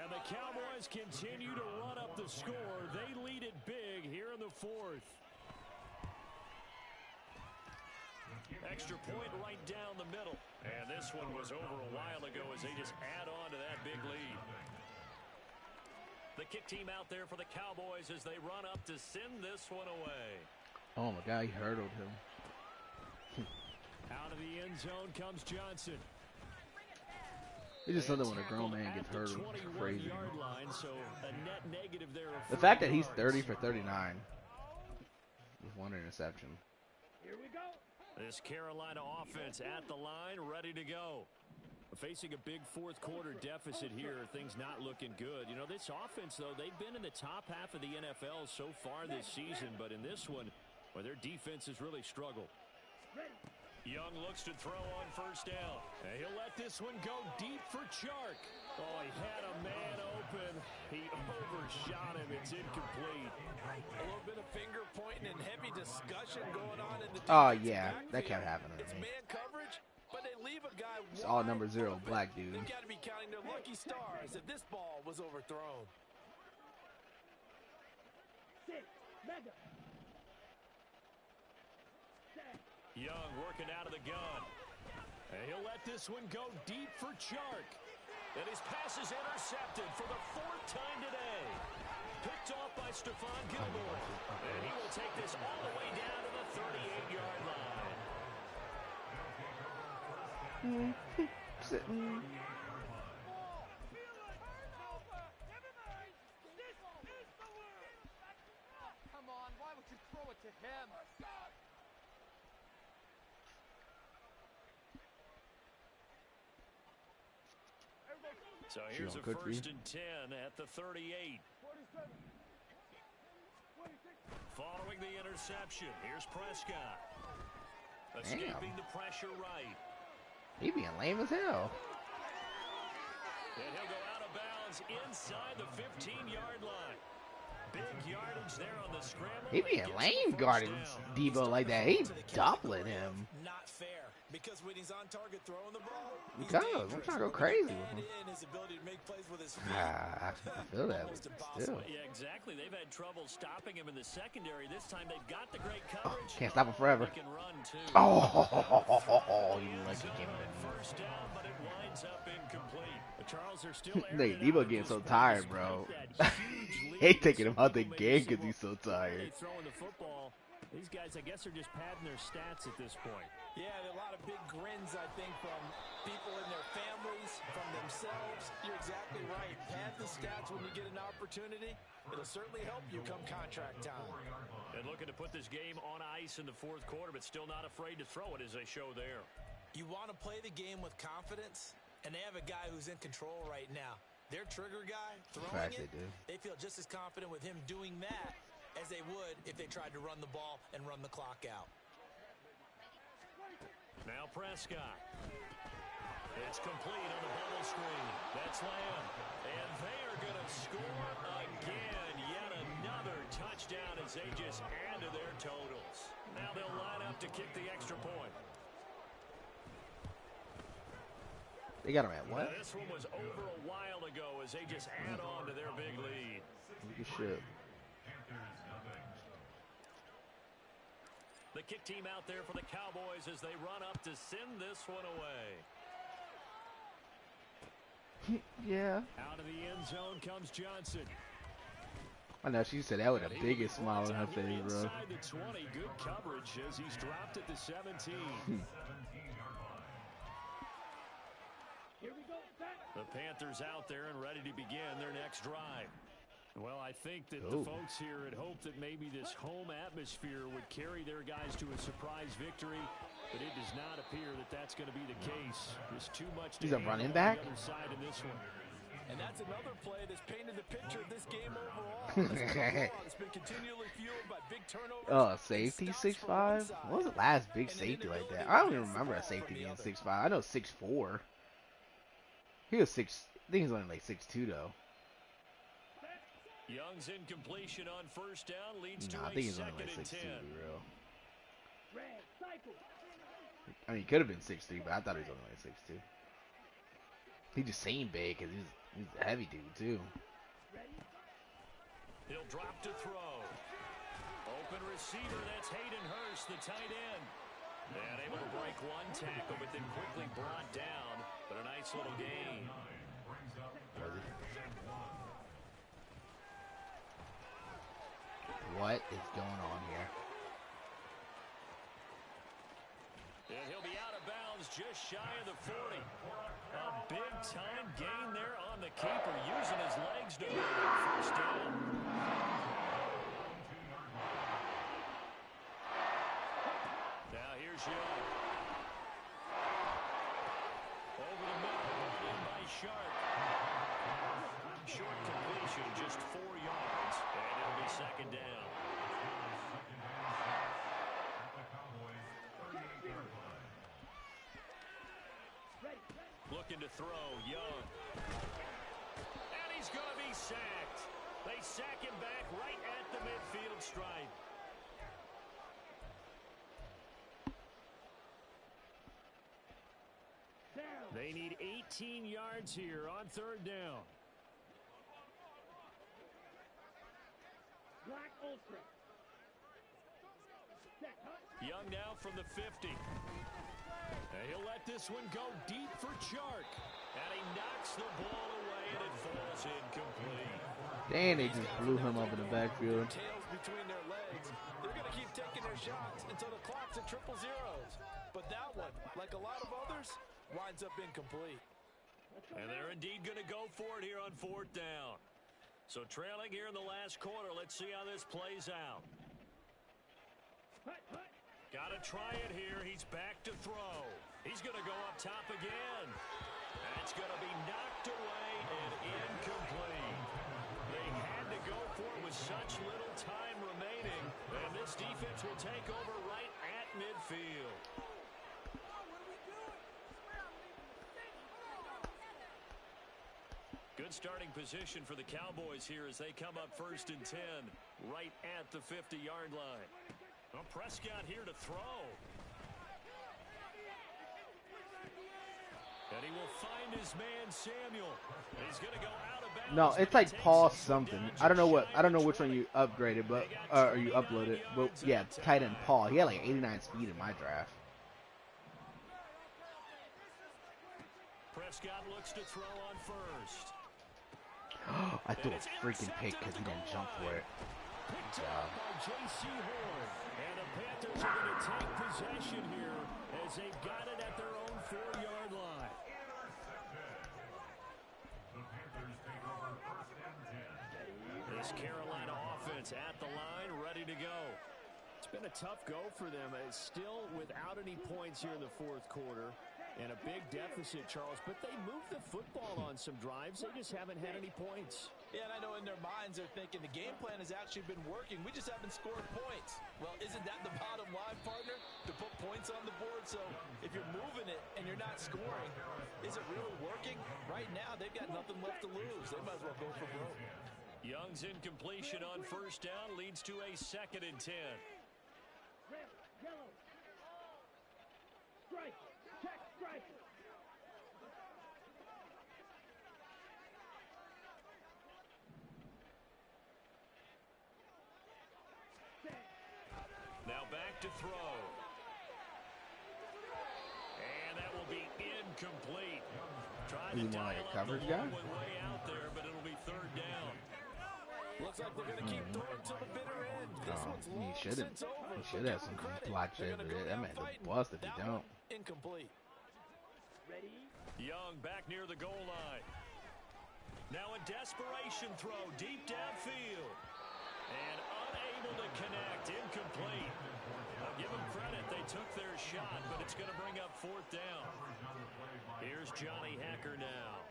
And the Cowboys continue to run up the score. They lead it big here in the 4th. Extra point right down the middle. And this one was over a while ago as they just add on to that big lead. The kick team out there for the Cowboys as they run up to send this one away. Oh my God, he hurdled him. Out of the end zone comes Johnson. It's just something when a And grown tackled man gets at the hurdled. It's crazy. 21-yard line, so a net negative there of The 4 fact that he's yards. 30 for 39 with 1 interception. Here we go. This Carolina offense at the line, ready to go. Facing a big 4th quarter deficit here, things not looking good. You know, this offense, though, they've been in the top half of the NFL so far this season, but in this one, well, their defense has really struggled. Young looks to throw on 1st down. And he'll let this one go deep for Chark. Oh, he had a man open. He overshot him. It's incomplete. A little bit of finger pointing and heavy discussion going on in the Oh defensive yeah, that backfield. kept happening It's to me. man coverage, but they leave a guy It's all wide number 0 open. black dude. They've got to be counting their lucky stars that this ball was overthrown. Sit. Mega. Young working out of the gun. And he'll let this one go deep for Chark. And his pass is intercepted for the 4th time today. Picked off by Stephon Gilmore. And he will take this all the way down to the 38-yard line. Sitting. Come on, why would you throw it to him? So here's a Good for you. 1st and 10 at the 38. Following the interception, here's Prescott. Escaping the pressure right. He being lame as hell. And he'll go out of bounds inside the 15-yard line. Big yardage there on the scramble. He being lame guarding Debo like that. He doubling him. Not fair, because when he's on target throwing the ball, Because I'm trying to go crazy with him. his ability to make plays with his feet. I feel that, but still. Yeah, exactly. They've had trouble stopping him in the secondary. This time they've got the great Oh, coverage. can't stop him forever. He can run too. Oh, you lucky game. First down, but it winds up incomplete. The Charles are still Nate, Debo getting so tired, bro. He ain't taking him out the game because he's so tired. Throwing the football. These guys, I guess, are just padding their stats at this point. Yeah, there are a lot of big grins, I think, from people in their families, from themselves. You're exactly right. Pad the stats when you get an opportunity. It'll certainly help you come contract time. And looking to put this game on ice in the fourth quarter, but still not afraid to throw it as they show there. You want to play the game with confidence, and they have a guy who's in control right now. Their trigger guy, throwing it, they feel just as confident with him doing that as they would if they tried to run the ball and run the clock out. Now Prescott. It's complete on the bubble screen. That's Lamb. And they are going to score again. Yet another touchdown as they just add to their totals. Now they'll line up to kick the extra point. They got him at what? Now this one was over a while ago as they just add on to their big lead. Good shit. The kick team out there for the Cowboys as they run up to send this one away. Yeah. Out of the end zone comes Johnson. I know she said that with the biggest smile on her face, bro. Inside the 20, good coverage as he's dropped at the 17. Here we go, set. The Panthers out there and ready to begin their next drive. Well, I think that the folks here had hoped that maybe this home atmosphere would carry their guys to a surprise victory, but it does not appear that that's going to be the case. There's too much to He's a running back? on the other side in this one. And that's another play that's painted the picture of this game overall. It's been continually fueled by big turnovers. Oh, safety 6'5"? What was the last big safety like that? I don't even remember a safety being 6'5". I know 6'4". He was 6. I think he's only like 6'2" though. Young's incompletion on first down leads to I a think he's only second like and 6'2", 10. to be real. Red, cycle. I mean, he could have been 6'3", but I thought he was only like 6'2". He just seemed big because he's a heavy dude too. He'll drop to throw. Open receiver, that's Hayden Hurst, the tight end. And able to break one tackle, but then quickly brought down. But a nice little gain. What is going on here? And he'll be out of bounds just shy of the 40. A big-time gain there on the keeper, using his legs to move it. First down. Now here's Young. Over the middle, brought in by Sharp. Short completion, just 4 yards, and it'll be second down. Looking to throw, Young. And he's going to be sacked. They sack him back right at the midfield stripe. They need 18 yards here on third down. Black Ultra. Set, hut. Young now from the 50. And he'll let this one go deep for Chark. And he knocks the ball away, and it falls incomplete. Dang, they just blew him up in the backfield. Tails between their legs. They're going to keep taking their shots until the clock's at 000. But that one, like a lot of others, winds up incomplete. And they're indeed going to go for it here on fourth down. So trailing here in the last quarter. Let's see how this plays out. Hut, hut. Got to try it here. He's back to throw. He's going to go up top again. That's going to be knocked away and incomplete. They had to go for it with such little time remaining. And this defense will take over right at midfield. Good starting position for the Cowboys here as they come up 1st and 10 right at the 50-yard line. Well, Prescott here to throw. And he will find his man Samuel. He's going to go out of bounds. No, it's like Paul something. I don't know which one you upgraded, but or you uploaded. But yeah, tight end Paul. He had like 89 speed in my draft. Prescott looks to throw on first. I threw a freaking pick because he didn't jump for it. Picked up by J.C. Horn. And the Panthers are going to take possession here as they've got it at their own 4-yard line. The Panthers take over 1st and 10. This Carolina offense at the line, ready to go. It's been a tough go for them. It's still without any points here in the 4th quarter. And a big deficit, Charles, but they moved the football on some drives. They just haven't had any points. Yeah, and I know in their minds they're thinking the game plan has actually been working. We just haven't scored points. Well, isn't that the bottom line, partner? To put points on the board. So if you're moving it and you're not scoring, is it really working? Right now, they've got nothing left to lose. They might as well go for broke. Young's incompletion on 1st down leads to a 2nd and 10. Red, yellow. Strike. Check strike. Now back to throw. And that will be incomplete. Tried to dial up the coverage long guy? one way out there, but it'll be 3rd down. Looks like they're going to keep throwing till the bitter end. This one's He long shouldn't. since over. He should have some block shit for it. That man's a bust if he That don't. one, incomplete. Ready? Young back near the goal line. Now a desperation throw deep downfield. And unable to connect. Incomplete. I'll give them credit. They took their shot, but it's going to bring up 4th down. Here's Johnny Hacker now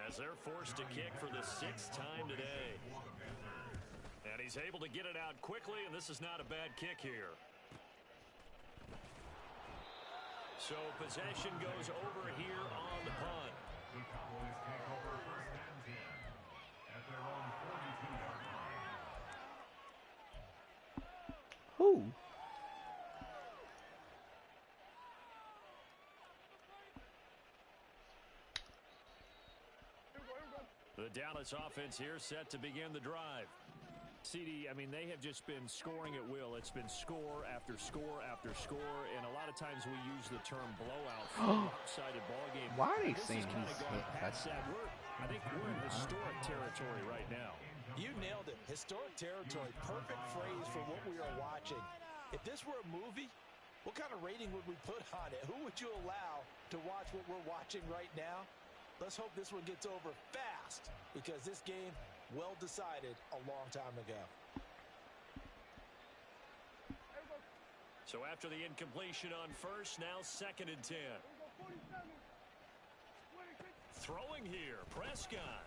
as they're forced to kick for the 6th time today. And he's able to get it out quickly, and this is not a bad kick here. So possession goes over here on the punt. The Cowboys take over 1st and 10 at their own 42-yard line. Who? The Dallas offense here set to begin the drive. CD, I mean, they have just been scoring at will. It's been score after score after score, and a lot of times we use the term blowout for a lopsided ball game. Why are they This saying is kinda he's going hit? past that. I think we're in historic territory right now. You nailed it. Historic territory. Perfect phrase for what we are watching. If this were a movie, what kind of rating would we put on it? Who would you allow to watch what we're watching right now? Let's hope this one gets over fast, because this game, well decided a long time ago. So after the incompletion on 1st, now 2nd and 10. Throwing here, Prescott.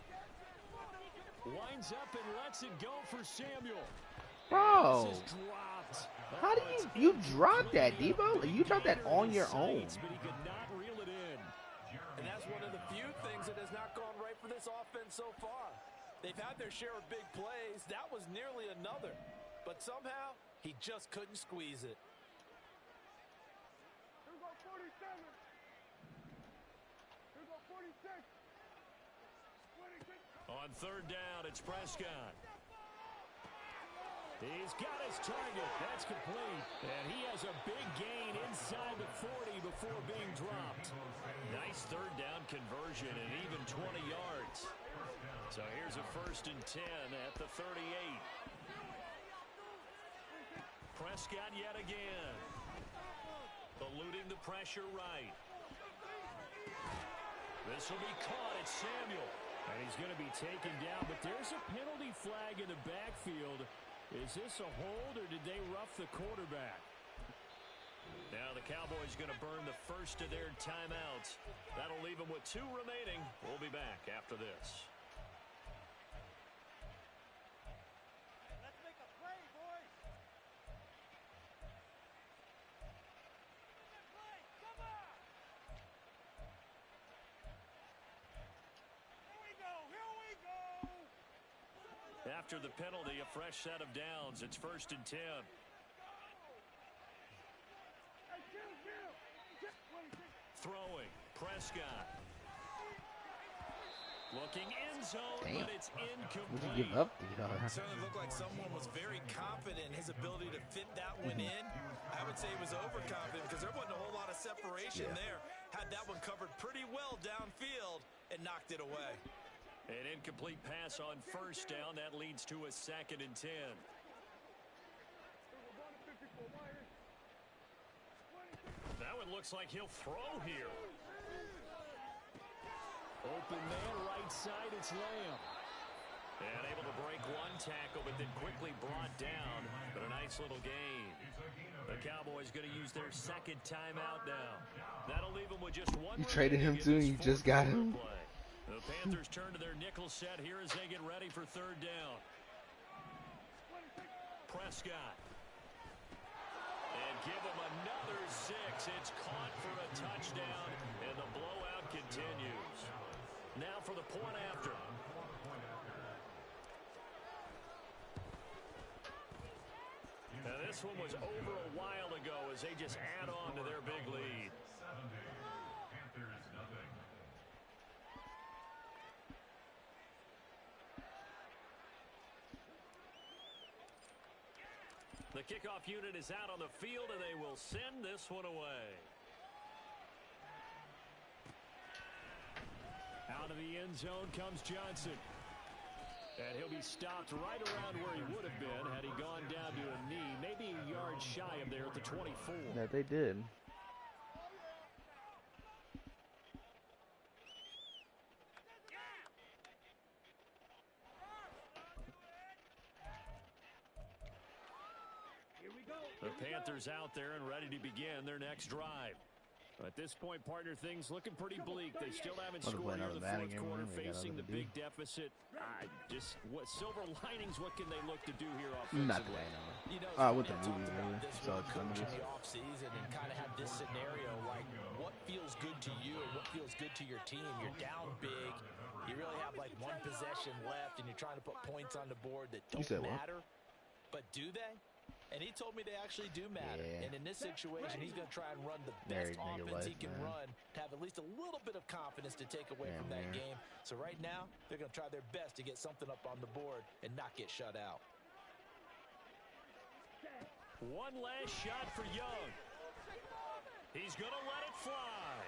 Winds up and lets it go for Samuel. Bro, This is dropped. how do you drop that, Debo? You dropped that on your own. But he could not reel it in. And that's one of the few things that has not gone right for this offense so far. They've had their share of big plays. That was nearly another. But somehow, he just couldn't squeeze it. Here we go 47. Here we go 46. 26. On 3rd down, it's Prescott. He's got his target. That's complete. And he has a big gain inside the 40 before being dropped. Nice 3rd down conversion and even 20 yards. So here's a 1st and 10 at the 38. Prescott yet again. Eluding the pressure right. This will be caught at Samuel. And he's going to be taken down, but there's a penalty flag in the backfield. Is this a hold, or did they rough the quarterback? Now the Cowboys going to burn the first of their timeouts. That'll leave them with 2 remaining. We'll be back after this. Let's make a play, boys. Play, come on. Here we go. Here we go. After the penalty, a fresh set of downs. It's 1st and 10. Throwing, Prescott. Looking end zone, Damn. but it's incomplete. Would you give up the Certainly looked like someone was very confident in his ability to fit that one in. I would say he was overconfident because there wasn't a whole lot of separation there. Had that one covered pretty well downfield and knocked it away. An incomplete pass on 1st down. That leads to a 2nd and 10. That one looks like he'll throw here. Open man, right side, it's Lamb. And able to break one tackle, but then quickly brought down. But a nice little gain. The Cowboys going to use their 2nd timeout now. That'll leave them with just one. You traded him too, you just got him. Play. The Panthers turn to their nickel set here as they get ready for 3rd down. Prescott. And give him another 6. It's caught for a touchdown, and the blowout continues. Now for the point after. Now this one was over a while ago as they just add on to their big lead. 70. Panthers nothing. The kickoff unit is out on the field, and they will send this one away. Out of the end zone comes Johnson. And he'll be stopped right around where he would have been had he gone down to a knee, maybe a yard shy of there at the 24. That they did. The Panthers out there and ready to begin their next drive. At this point, partner, things looking pretty bleak. They still haven't scored here in the fourth quarter, facing the big deficit. What silver linings? What can they look to do here offensively? Not the way, no. With the movie, really. So it's in the offseason and kind of have this scenario like what feels good to you and what feels good to your team. You're down big. You really have like one possession left, and you're trying to put points on the board that don't matter. But do they? And he told me they actually do matter. Yeah. And in this situation, he's going to try and run the best offense he can run to have at least a little bit of confidence to take away from that game. So right now, they're going to try their best to get something up on the board and not get shut out. One last shot for Young. He's going to let it fly.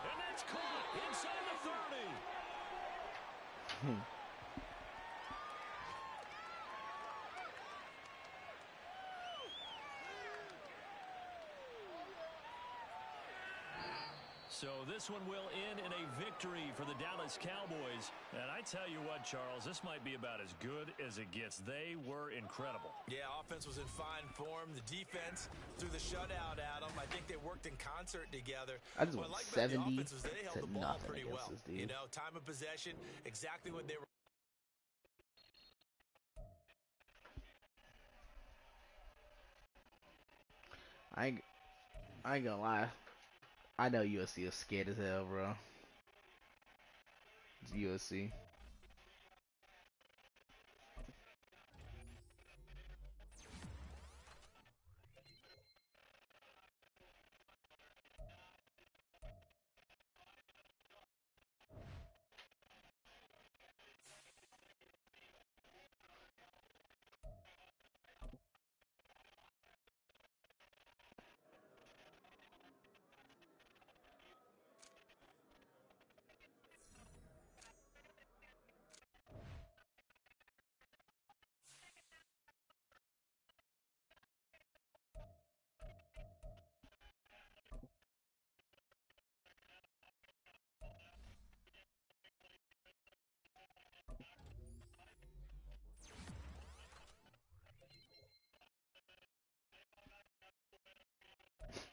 And that's caught inside the 30. So this one will end in a victory for the Dallas Cowboys. And I tell you what, Charles, this might be about as good as it gets. They were incredible. Yeah, offense was in fine form. The defense threw the shutout at them. I think they worked in concert together. I just went 70 to nothing pretty against well. this dude. You know, time of possession, exactly what they were. I ain't gonna lie. I know USC is scared as hell, bro. It's USC.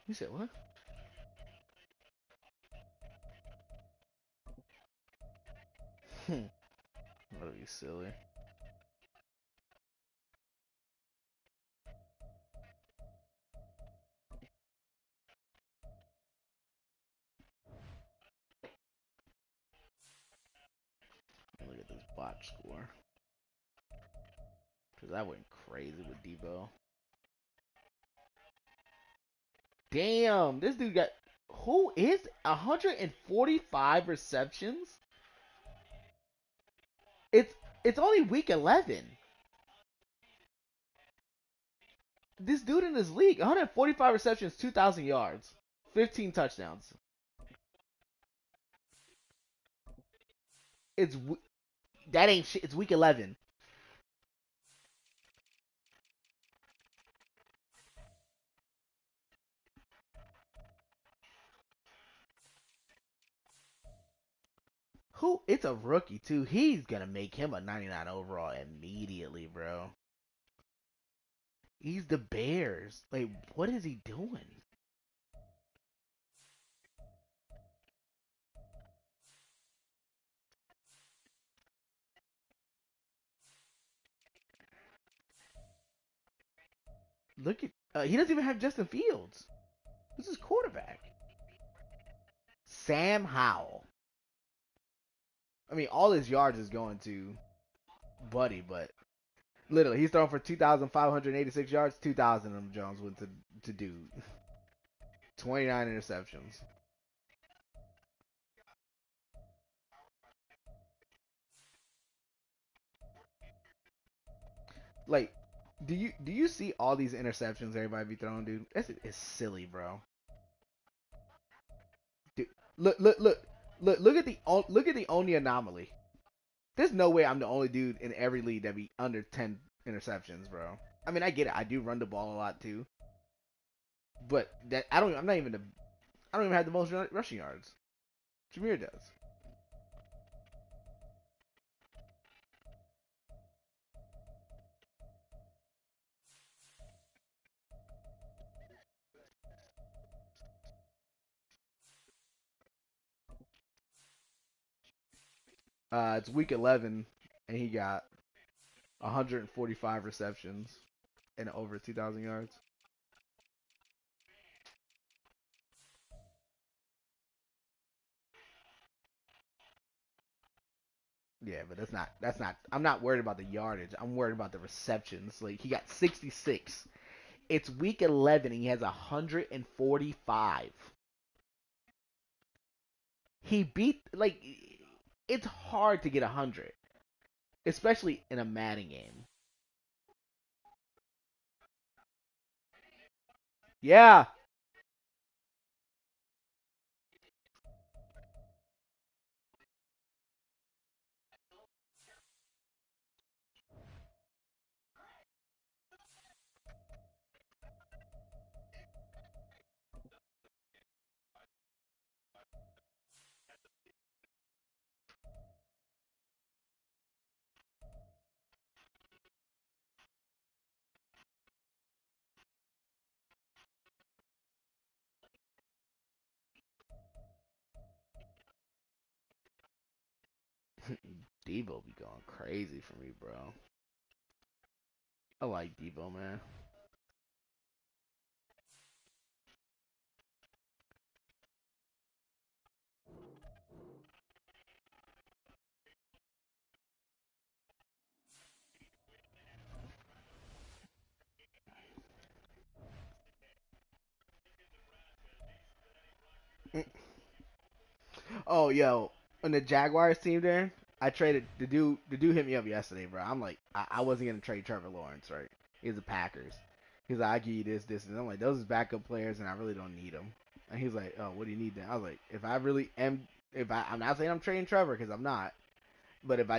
You said what? That'd be silly. Look at this box score. Cause I went crazy with Debo. Damn, this dude got who is 145 receptions? It's only week 11. This dude in this league, 145 receptions, 2,000 yards, 15 touchdowns. It's that ain't shit. It's week 11. Who? It's a rookie too. He's gonna make him a 99 overall immediately, bro. He's the Bears. Like, what is he doing? Look at he doesn't even have Justin Fields. Who's his quarterback? Sam Howell. I mean, all his yards is going to Buddy, but literally, he's throwing for 2,586 yards. 2,000 of them Jones went to dude. 29 interceptions. Like, do you see all these interceptions everybody be throwing, dude? It's silly, bro. Dude, look at the only anomaly. There's no way I'm the only dude in every league that be under 10 interceptions, bro. I mean, I get it. I do run the ball a lot too, but that I don't. I'm not even the. I don't even have the most rushing yards. Jameer does. It's week 11, and he got 145 receptions and over 2,000 yards. Yeah, but that's not. I'm not worried about the yardage. I'm worried about the receptions. Like he got 66. It's week 11 and he has 145. He beat like it's hard to get 100, especially in a Madden game. Yeah, Debo be going crazy for me, bro. I like Debo, man. Oh, yo, on the Jaguars team there, I traded the dude. The dude hit me up yesterday, bro. I'm like, I wasn't gonna trade Trevor Lawrence, right? He's the Packers. He's like, I give you this, and I'm like, those is backup players, and I really don't need them. And he's like, oh, what do you need then? I was like, if I really am, I'm not saying I'm trading Trevor because I'm not, but if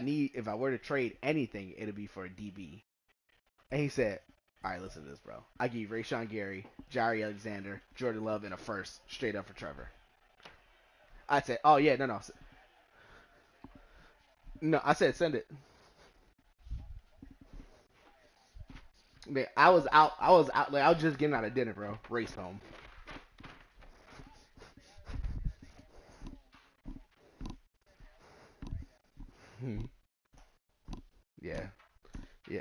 I were to trade anything, it'd be for a DB. And he said, all right, listen to this, bro. I give you Rashawn Gary, Jair Alexander, Jordan Love, and a first straight up for Trevor. I said, oh yeah, no, no. I said send it. Man, I was out. I was out. Like I was just getting out of dinner, bro. Race home. Hmm. Yeah, yeah.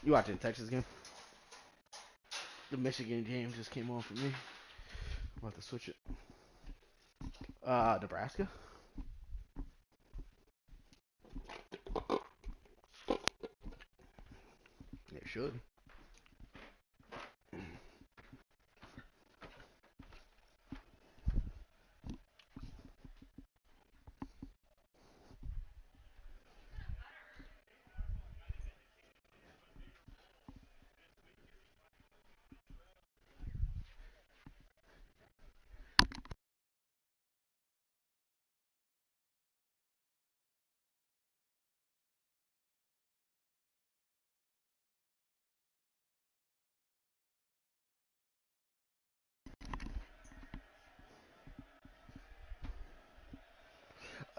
You watching the Texas game? The Michigan game just came on for me. I'm about to switch it. Nebraska. should.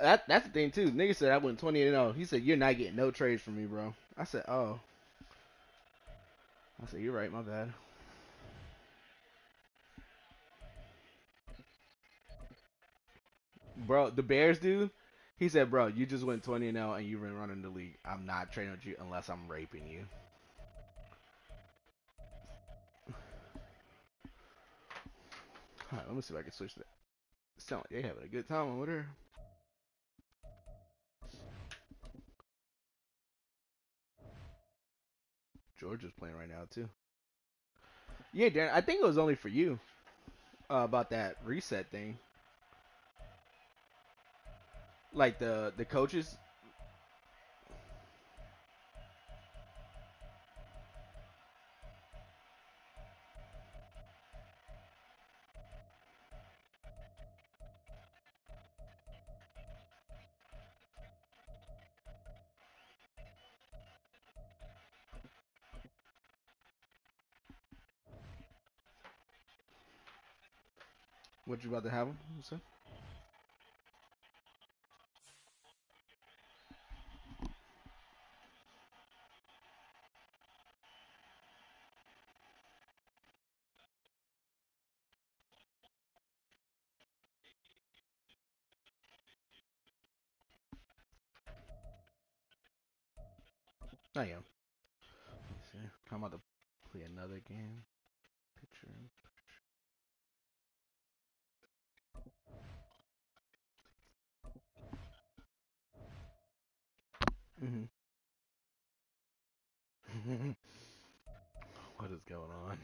That's the thing too. Nigga said I went 20-0. He said you're not getting no trades from me, bro. I said, oh. I said you're right. My bad. Bro, the Bears dude. He said, bro, you just went 20-0 and you've been running the league. I'm not trading with you unless I'm raping you. All right, let me see if I can switch that. It sound like they having a good time over there. Georgia's playing right now too. Yeah, Darren. I think it was only for you about that reset thing. Like the coaches. What you about to have them? I am. Let's see. I'm about to play another game. Picture. Mm-hmm. What is going on?